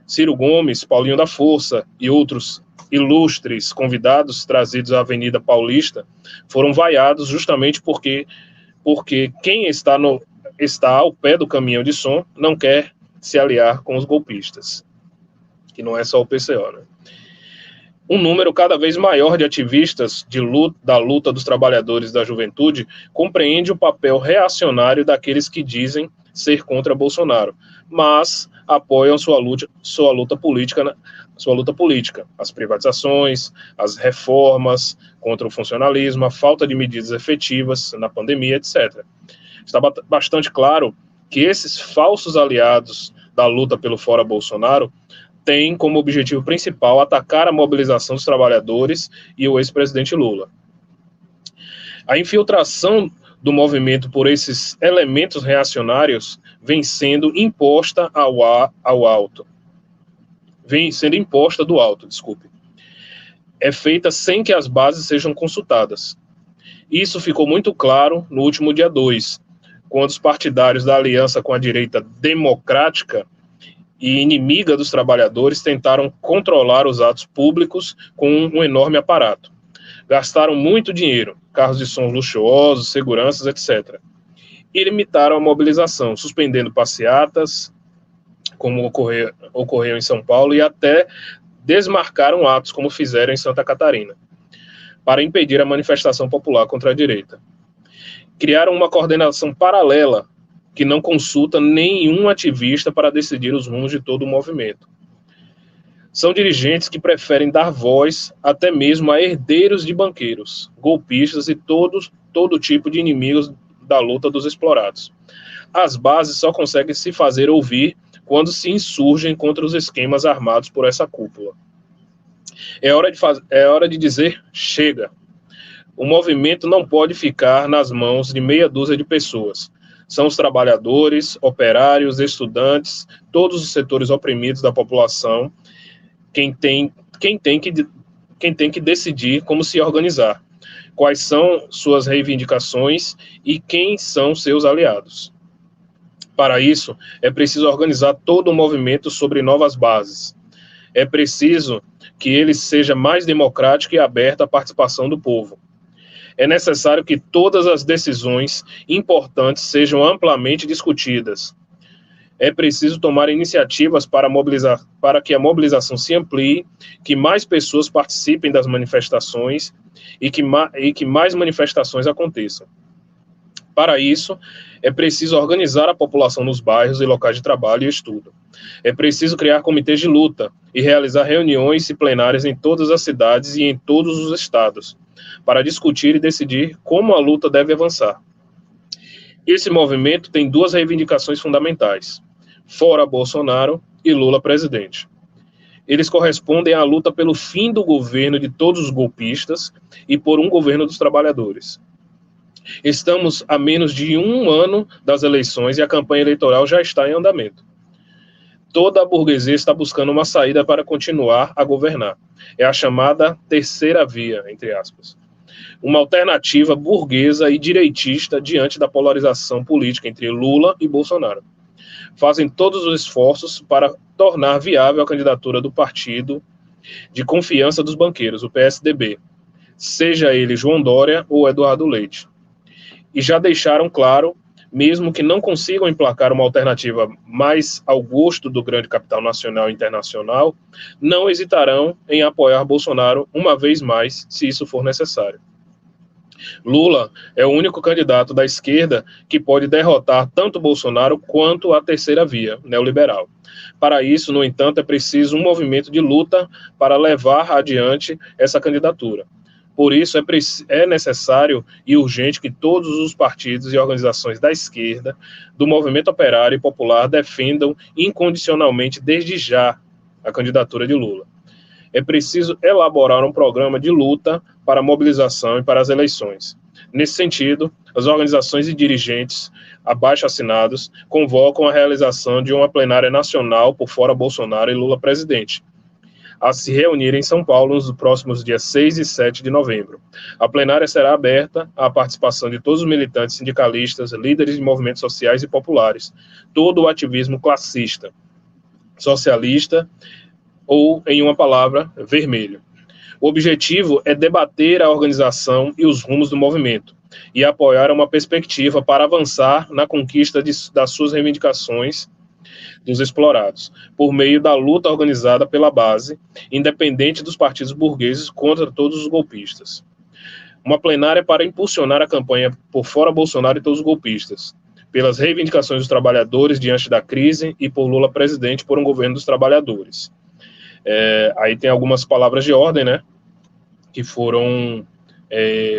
Ciro Gomes, Paulinho da Força e outros ilustres convidados trazidos à Avenida Paulista foram vaiados justamente porque quem está ao pé do caminhão de som não quer se aliar com os golpistas, que não é só o PCO, né? Um número cada vez maior de ativistas da luta dos trabalhadores da juventude compreende o papel reacionário daqueles que dizem ser contra Bolsonaro, mas apoiam sua luta política, as privatizações, as reformas contra o funcionalismo, a falta de medidas efetivas na pandemia, etc. Está bastante claro que esses falsos aliados da luta pelo fora Bolsonaro têm como objetivo principal atacar a mobilização dos trabalhadores e o ex-presidente Lula. A infiltração do movimento por esses elementos reacionários vem sendo imposta do alto. É feita sem que as bases sejam consultadas. Isso ficou muito claro no último dia 2, quando os partidários da aliança com a direita democrática e inimiga dos trabalhadores tentaram controlar os atos públicos com um enorme aparato. Gastaram muito dinheiro, carros de som luxuosos, seguranças, etc. E limitaram a mobilização, suspendendo passeatas, como ocorreu em São Paulo, e até desmarcaram atos, como fizeram em Santa Catarina, para impedir a manifestação popular contra a direita. Criaram uma coordenação paralela que não consulta nenhum ativista para decidir os rumos de todo o movimento. São dirigentes que preferem dar voz até mesmo a herdeiros de banqueiros, golpistas e todo tipo de inimigos da luta dos explorados. As bases só conseguem se fazer ouvir quando se insurgem contra os esquemas armados por essa cúpula. É hora de dizer chega. O movimento não pode ficar nas mãos de meia dúzia de pessoas. São os trabalhadores, operários, estudantes, todos os setores oprimidos da população, quem tem, quem tem que, quem tem que decidir como se organizar, quais são suas reivindicações e quem são seus aliados. Para isso, é preciso organizar todo o movimento sobre novas bases. É preciso que ele seja mais democrático e aberto à participação do povo. É necessário que todas as decisões importantes sejam amplamente discutidas. É preciso tomar iniciativas para que a mobilização se amplie, que mais pessoas participem das manifestações e que mais manifestações aconteçam. Para isso, é preciso organizar a população nos bairros e locais de trabalho e estudo. É preciso criar comitês de luta e realizar reuniões e plenárias em todas as cidades e em todos os estados, para discutir e decidir como a luta deve avançar. Esse movimento tem duas reivindicações fundamentais: fora Bolsonaro e Lula presidente. Eles correspondem à luta pelo fim do governo de todos os golpistas e por um governo dos trabalhadores. Estamos a menos de um ano das eleições e a campanha eleitoral já está em andamento. Toda a burguesia está buscando uma saída para continuar a governar. É a chamada terceira via, entre aspas. Uma alternativa burguesa e direitista diante da polarização política entre Lula e Bolsonaro. Fazem todos os esforços para tornar viável a candidatura do partido de confiança dos banqueiros, o PSDB, seja ele João Dória ou Eduardo Leite. E já deixaram claro, mesmo que não consigam emplacar uma alternativa mais ao gosto do grande capital nacional e internacional, não hesitarão em apoiar Bolsonaro uma vez mais, se isso for necessário. Lula é o único candidato da esquerda que pode derrotar tanto Bolsonaro quanto a terceira via, neoliberal. Para isso, no entanto, é preciso um movimento de luta para levar adiante essa candidatura. Por isso, é necessário e urgente que todos os partidos e organizações da esquerda, do movimento operário e popular, defendam incondicionalmente, desde já, a candidatura de Lula. É preciso elaborar um programa de luta para a mobilização e para as eleições. Nesse sentido, as organizações e dirigentes abaixo-assinados convocam a realização de uma plenária nacional por fora Bolsonaro e Lula presidente, a se reunir em São Paulo nos próximos dias 6 e 7 de novembro. A plenária será aberta à participação de todos os militantes sindicalistas, líderes de movimentos sociais e populares, todo o ativismo classista, socialista ou, em uma palavra, vermelho. O objetivo é debater a organização e os rumos do movimento e apoiar uma perspectiva para avançar na conquista das suas reivindicações dos explorados, por meio da luta organizada pela base, independente dos partidos burgueses contra todos os golpistas. Uma plenária para impulsionar a campanha por fora Bolsonaro e todos os golpistas, pelas reivindicações dos trabalhadores diante da crise e por Lula presidente por um governo dos trabalhadores. Aí tem algumas palavras de ordem, né, que foram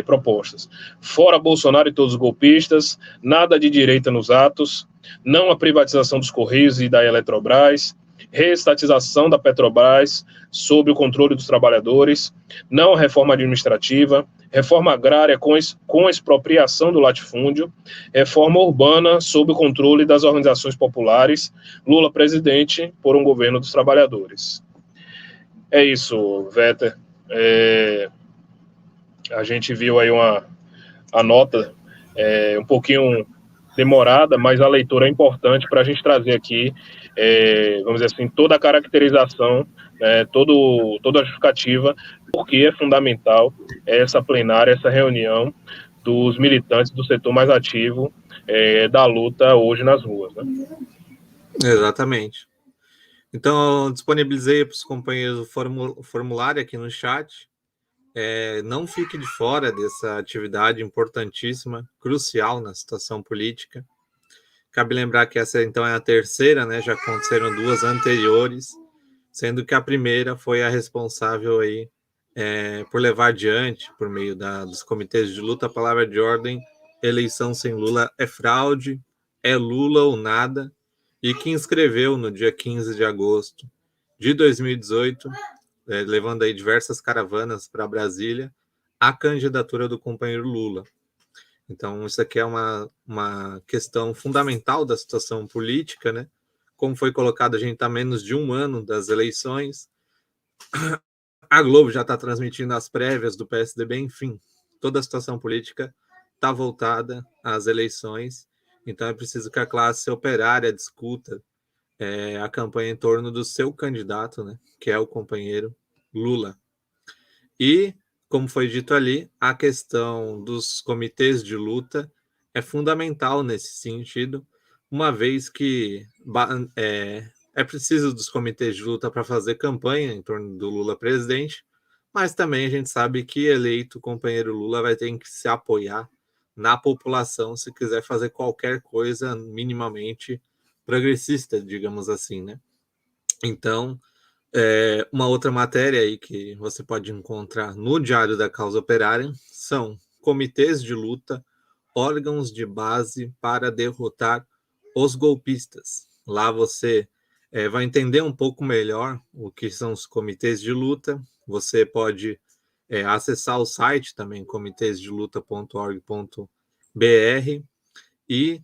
propostas. Fora Bolsonaro e todos os golpistas, nada de direita nos atos, não a privatização dos Correios e da Eletrobras, reestatização da Petrobras sob o controle dos trabalhadores, não a reforma administrativa, reforma agrária com expropriação do latifúndio, reforma urbana sob o controle das organizações populares, Lula presidente por um governo dos trabalhadores. É isso, Vetter. A gente viu aí a nota um pouquinho demorada, mas a leitura é importante para a gente trazer aqui, vamos dizer assim, toda a caracterização, toda a justificativa, porque é fundamental essa plenária, essa reunião dos militantes do setor mais ativo da luta hoje nas ruas, né? Exatamente. Então, eu disponibilizei para os companheiros o formulário aqui no chat. Não fique de fora dessa atividade importantíssima, crucial na situação política. Cabe lembrar que essa, então, é a terceira, né? Já aconteceram duas anteriores, sendo que a primeira foi a responsável aí, por levar adiante, por meio dos comitês de luta, a palavra de ordem: eleição sem Lula é fraude, é Lula ou nada, e que inscreveu no dia 15 de agosto de 2018, levando aí diversas caravanas para Brasília, a candidatura do companheiro Lula. Então, isso aqui é uma questão fundamental da situação política, né? Como foi colocado, a gente está menos de um ano das eleições, a Globo já está transmitindo as prévias do PSDB, enfim, toda a situação política está voltada às eleições, então é preciso que a classe operária discuta a campanha em torno do seu candidato, né, que é o companheiro Lula. E, como foi dito ali, a questão dos comitês de luta é fundamental nesse sentido, uma vez que é preciso dos comitês de luta para fazer campanha em torno do Lula presidente, mas também a gente sabe que eleito o companheiro Lula vai ter que se apoiar na população se quiser fazer qualquer coisa minimamente progressista, digamos assim, né? Então, uma outra matéria aí que você pode encontrar no Diário da Causa Operária são comitês de luta, órgãos de base para derrotar os golpistas. Lá você vai entender um pouco melhor o que são os comitês de luta. Você pode acessar o site também, comitêsdeluta.org.br, e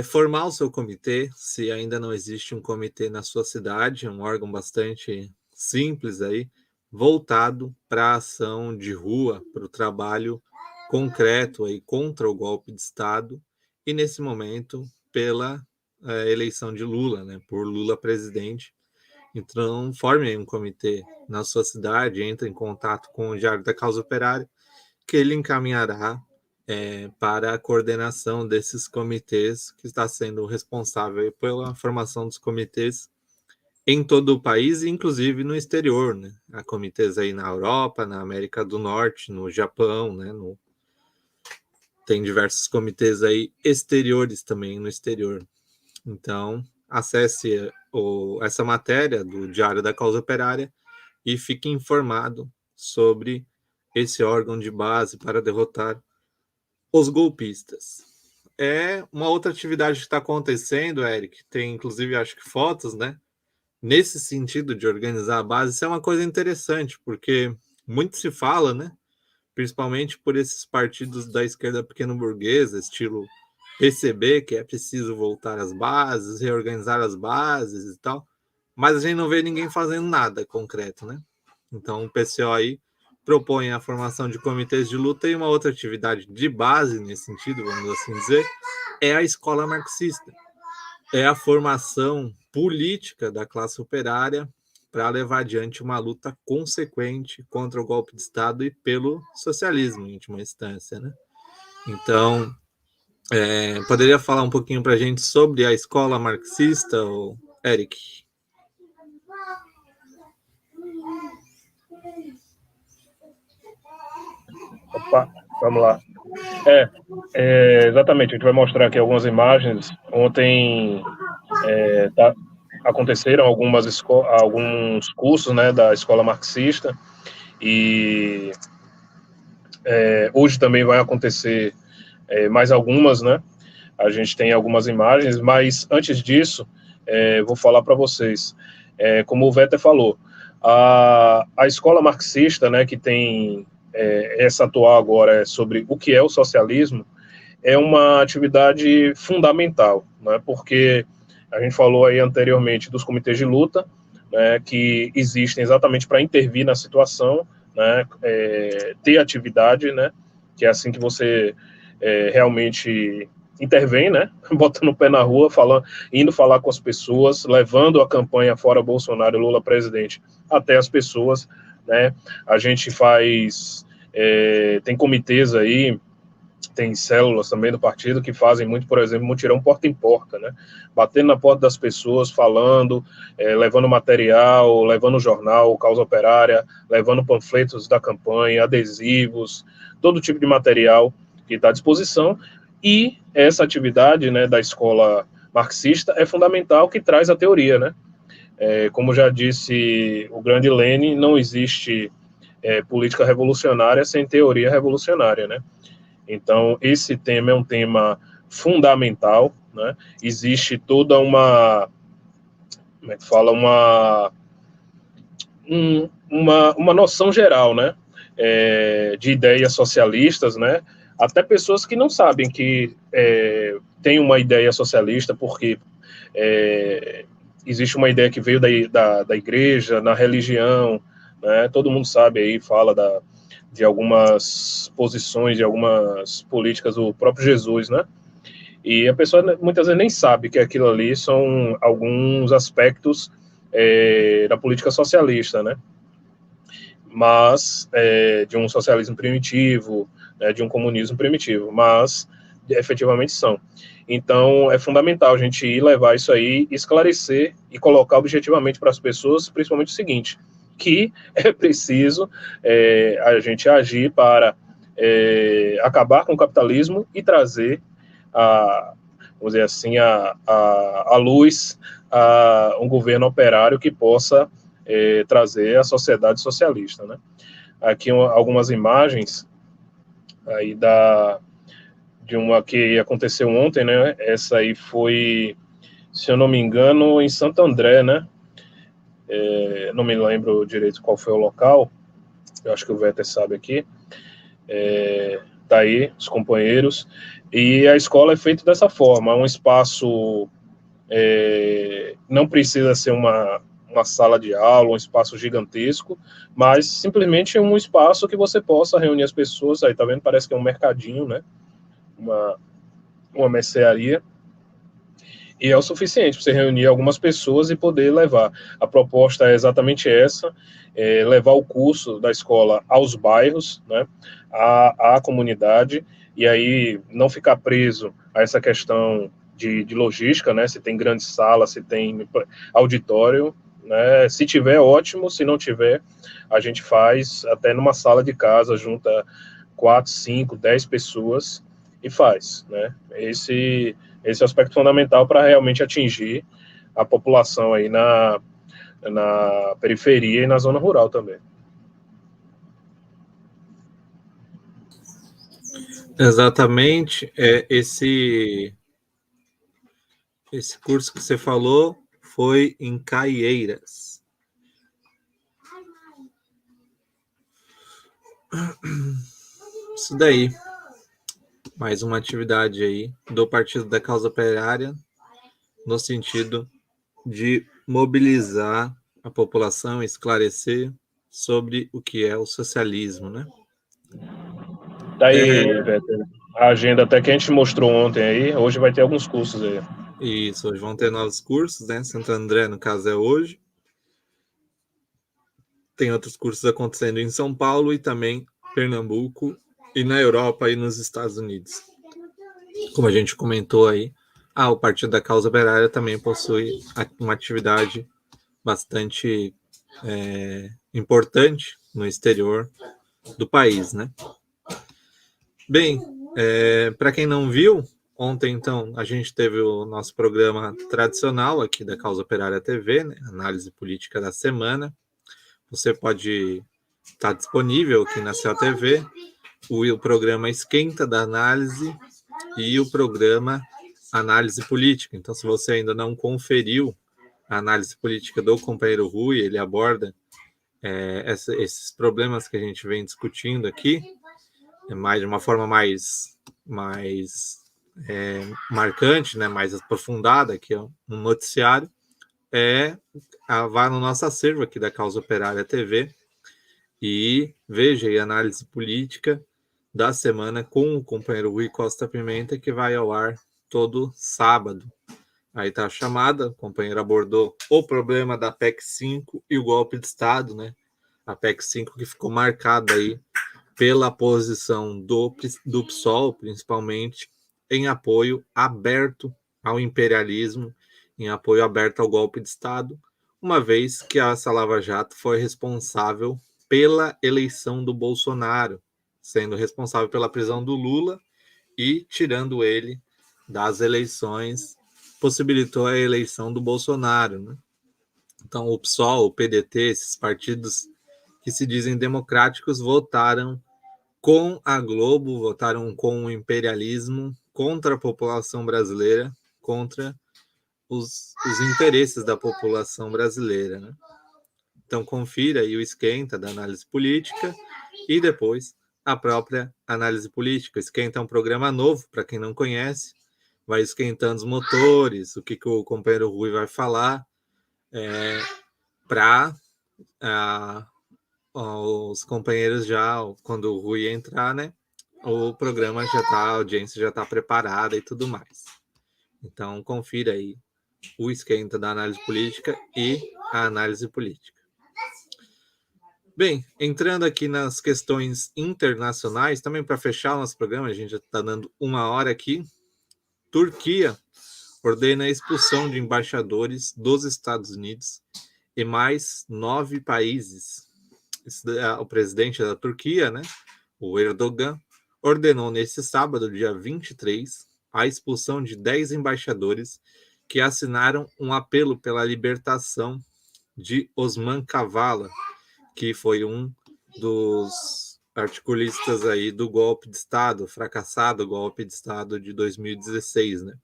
formar o seu comitê, se ainda não existe um comitê na sua cidade, um órgão bastante simples aí, voltado para a ação de rua, para o trabalho concreto aí contra o golpe de Estado, e nesse momento pela eleição de Lula, né, por Lula presidente. Então, forme um comitê na sua cidade, entre em contato com o Diário da Causa Operária, que ele encaminhará para a coordenação desses comitês, que está sendo responsável pela formação dos comitês em todo o país, inclusive no exterior, né? Há comitês aí na Europa, na América do Norte, no Japão, né? Tem diversos comitês aí exteriores também no exterior. Então, acesse essa matéria do Diário da Causa Operária e fique informado sobre esse órgão de base para derrotar os golpistas. É uma outra atividade que está acontecendo, Eric. Tem, inclusive, acho que fotos, né? Nesse sentido de organizar a base, isso é uma coisa interessante, porque muito se fala, né? Principalmente por esses partidos da esquerda pequeno-burguesa, estilo PCB, que é preciso voltar às bases, reorganizar as bases e tal. Mas a gente não vê ninguém fazendo nada concreto, né? Então, o PCO aí propõe a formação de comitês de luta, e uma outra atividade de base nesse sentido, vamos assim dizer, é a escola marxista. É a formação política da classe operária para levar adiante uma luta consequente contra o golpe de Estado e pelo socialismo, em última instância, né? Então, poderia falar um pouquinho para a gente sobre a escola marxista, Eric? Opa, vamos lá. Exatamente, a gente vai mostrar aqui algumas imagens. Ontem aconteceram alguns cursos, né, da escola marxista, e hoje também vai acontecer mais algumas, né? A gente tem algumas imagens, mas antes disso, vou falar para vocês, como o Vetter falou, a escola marxista, né, que tem essa atual agora sobre o que é o socialismo, é uma atividade fundamental, né, porque a gente falou aí anteriormente dos comitês de luta, né, que existem exatamente para intervir na situação, né, ter atividade, né, que é assim que você realmente intervém, né, botando o pé na rua, indo falar com as pessoas, levando a campanha Fora Bolsonaro e Lula presidente até as pessoas, né. A gente tem comitês aí, tem células também do partido que fazem muito, por exemplo, mutirão porta em porta, né? Batendo na porta das pessoas, falando, levando material, levando jornal, Causa Operária, levando panfletos da campanha, adesivos, todo tipo de material que está à disposição. E essa atividade, né, da escola marxista é fundamental, que traz a teoria, né? Como já disse o grande Lenin, não existe política revolucionária sem teoria revolucionária, né? Então, esse tema é um tema fundamental, né? Existe toda uma, como é que fala, uma noção geral, né? De ideias socialistas, né? até pessoas que não sabem que tem uma ideia socialista, porque existe uma ideia que veio da igreja, na religião, né? Todo mundo sabe aí, fala de algumas posições, de algumas políticas do próprio Jesus, né? E a pessoa muitas vezes nem sabe que aquilo ali são alguns aspectos da política socialista, né? Mas de um socialismo primitivo, né, de um comunismo primitivo, mas efetivamente são. Então, é fundamental a gente ir levar isso aí, esclarecer e colocar objetivamente para as pessoas, principalmente o seguinte, que é preciso a gente agir para acabar com o capitalismo e trazer vamos dizer assim, a luz a um governo operário que possa trazer a sociedade socialista, né? Aqui algumas imagens aí de uma que aconteceu ontem, né? Essa aí foi, se eu não me engano, em Santo André, né? Não me lembro direito qual foi o local, eu acho que o Vetter sabe aqui. Tá aí, os companheiros. E a escola é feita dessa forma, um espaço não precisa ser uma sala de aula, um espaço gigantesco, mas simplesmente um espaço que você possa reunir as pessoas. Aí, tá vendo? Parece que é um mercadinho, né? Uma mercearia. E é o suficiente para você reunir algumas pessoas e poder levar. A proposta é exatamente essa, levar o curso da escola aos bairros, né? À comunidade, e aí não ficar preso a essa questão de logística, né? Se tem grande sala, se tem auditório, né? Se tiver, ótimo. Se não tiver, a gente faz até numa sala de casa, junta 4, 5, 10 pessoas e faz, né? Esse é o aspecto fundamental para realmente atingir a população aí na periferia e na zona rural também. Exatamente, esse curso que você falou foi em Caieiras. Isso daí. Mais uma atividade aí do Partido da Causa Operária, no sentido de mobilizar a população, esclarecer sobre o que é o socialismo, né? Tá aí, Vetter, a agenda até que a gente mostrou ontem aí, hoje vai ter alguns cursos aí. Isso, hoje vão ter novos cursos, né? Santo André, no caso, é hoje. Tem outros cursos acontecendo em São Paulo e também Pernambuco e na Europa e nos Estados Unidos. Como a gente comentou aí, o Partido da Causa Operária também possui uma atividade bastante importante no exterior do país, né? Bem, para quem não viu, ontem, então, a gente teve o nosso programa tradicional aqui da Causa Operária TV, né? Análise política da semana. Você pode estar disponível aqui na Céu TV o programa Esquenta da Análise e o programa Análise Política. Então, se você ainda não conferiu a análise política do companheiro Rui, ele aborda esses problemas que a gente vem discutindo aqui, de uma forma mais marcante, né, mais aprofundada, que é um noticiário, vá no nosso acervo aqui da Causa Operária TV e veja a análise política da semana com o companheiro Rui Costa Pimenta, que vai ao ar todo sábado. Aí tá a chamada, o companheiro abordou o problema da PEC 5 e o golpe de Estado, né? A PEC 5 que ficou marcada aí pela posição do PSOL, principalmente, em apoio aberto ao imperialismo, em apoio aberto ao golpe de Estado, uma vez que essa Lava Jato foi responsável pela eleição do Bolsonaro, sendo responsável pela prisão do Lula e tirando ele das eleições, possibilitou a eleição do Bolsonaro, né? Então, o PSOL, o PDT, esses partidos que se dizem democráticos votaram com a Globo, votaram com o imperialismo contra a população brasileira, contra os interesses da população brasileira, né? Então, confira aí o esquenta da análise política e depois a própria análise política. Esquenta é um programa novo, para quem não conhece, vai esquentando os motores, o que o companheiro Rui vai falar, para os companheiros já, quando o Rui entrar, né, o programa já está, a audiência já está preparada e tudo mais. Então, confira aí o esquenta da análise política e a análise política. Bem, entrando aqui nas questões internacionais, também para fechar o nosso programa, a gente já está dando 1 hora aqui. Turquia ordena a expulsão de embaixadores dos Estados Unidos e mais 9 países. O presidente da Turquia, né, o Erdogan, ordenou neste sábado, dia 23, a expulsão de 10 embaixadores que assinaram um apelo pela libertação de Osman Kavala, que foi um dos articulistas aí do golpe de Estado, fracassado golpe de Estado de 2016, né?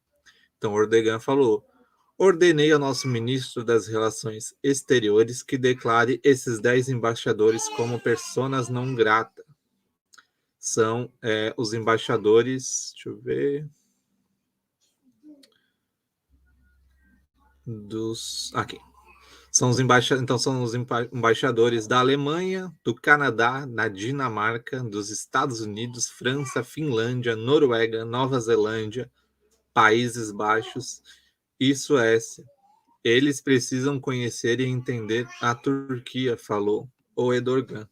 Então, Erdogan falou: ordenei ao nosso ministro das Relações Exteriores que declare esses 10 embaixadores como personas não grata. São os embaixadores, deixa eu ver, aqui. São os embaixadores da Alemanha, do Canadá, da Dinamarca, dos Estados Unidos, França, Finlândia, Noruega, Nova Zelândia, Países Baixos e Suécia. Eles precisam conhecer e entender a Turquia, falou o Erdogan.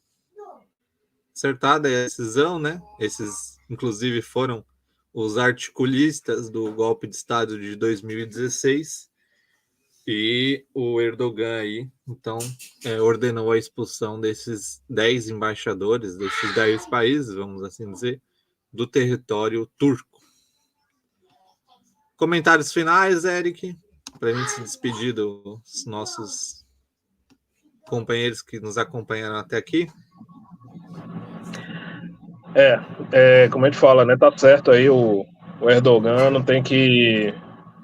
Acertada a decisão, né? Esses, inclusive, foram os articulistas do golpe de Estado de 2016. E o Erdogan aí, então, ordenou a expulsão desses 10 embaixadores, desses 10 países, vamos assim dizer, do território turco. Comentários finais, Eric, para a gente se despedir dos nossos companheiros que nos acompanharam até aqui. Como a gente fala, né? Tá certo aí, o Erdogan não tem que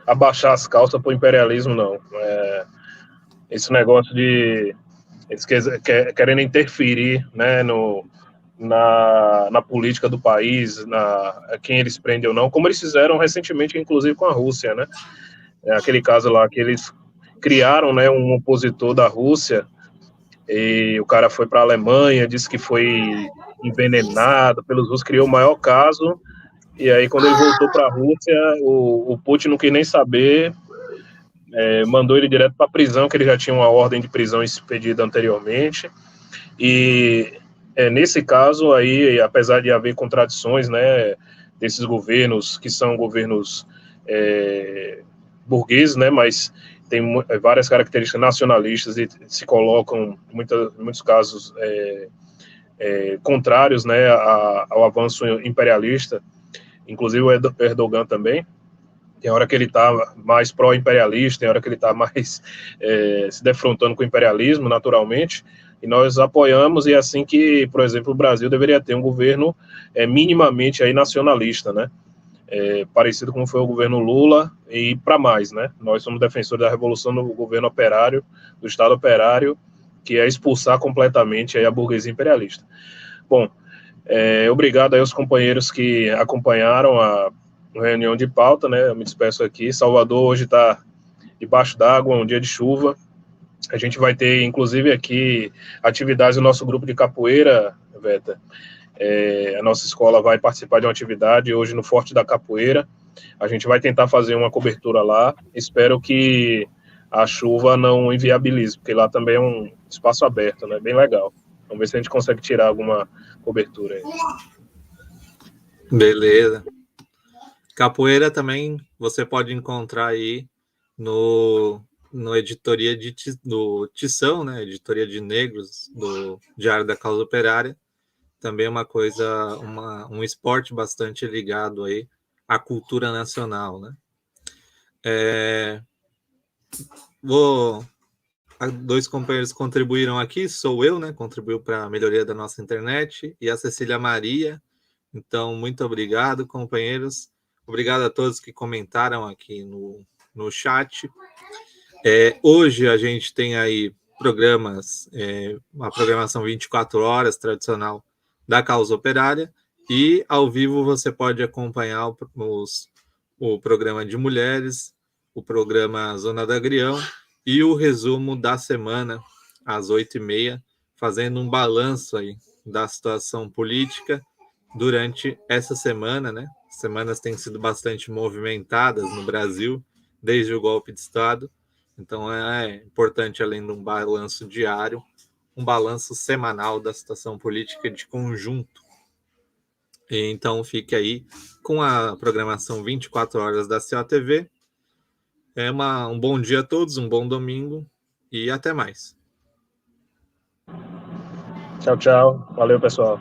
abaixar as calças pro imperialismo, não. Esse negócio de eles querendo interferir, né, na política do país, quem eles prendem ou não, como eles fizeram recentemente, inclusive com a Rússia, né? Aquele caso lá que eles criaram, né, um opositor da Rússia, e o cara foi para a Alemanha, disse que foi envenenado pelos russos, criou o maior caso, e aí quando ele voltou para a Rússia, o Putin não quis nem saber, mandou ele direto para a prisão, que ele já tinha uma ordem de prisão expedida anteriormente, e nesse caso aí, apesar de haver contradições, né, desses governos, que são governos burgueses, né, mas tem várias características nacionalistas e se colocam, em muitos casos, contrários, né, ao avanço imperialista, inclusive o Erdogan também. Tem hora que ele está mais pró-imperialista, tem hora que ele está mais se defrontando com o imperialismo, naturalmente, e nós apoiamos, e é assim que, por exemplo, o Brasil deveria ter um governo minimamente aí nacionalista, né? Parecido com foi o governo Lula, e para mais, né? Nós somos defensores da revolução do governo operário, do Estado operário, que é expulsar completamente aí a burguesia imperialista. Bom, obrigado aí aos companheiros que acompanharam a reunião de pauta, né? Eu me despeço aqui. Salvador hoje está debaixo d'água, um dia de chuva. A gente vai ter, inclusive, aqui atividades do nosso grupo de capoeira, Veta. A nossa escola vai participar de uma atividade hoje no Forte da Capoeira. A gente vai tentar fazer uma cobertura lá. Espero que a chuva não inviabilize, porque lá também é um espaço aberto, né? Bem legal. Vamos ver se a gente consegue tirar alguma cobertura aí. Beleza. Capoeira também você pode encontrar aí no editoria do Tição, né? Editoria de Negros, do Diário da Causa Operária. Também é uma coisa, um esporte bastante ligado aí à cultura nacional, né? Dois companheiros contribuíram aqui, sou eu, né? Contribuiu para a melhoria da nossa internet, e a Cecília Maria. Então, muito obrigado, companheiros. Obrigado a todos que comentaram aqui no chat. Hoje a gente tem aí programas, uma programação 24 horas tradicional da causa operária, e ao vivo você pode acompanhar o programa de mulheres, o programa Zona do Agrião e o resumo da semana às 8h30, fazendo um balanço aí da situação política durante essa semana, né? Semanas têm sido bastante movimentadas no Brasil desde o golpe de Estado, então é importante, além de um balanço diário, um balanço semanal da situação política de conjunto. Então fique aí com a programação 24 horas da COTV. Um bom dia a todos, um bom domingo e até mais. Tchau, tchau. Valeu, pessoal.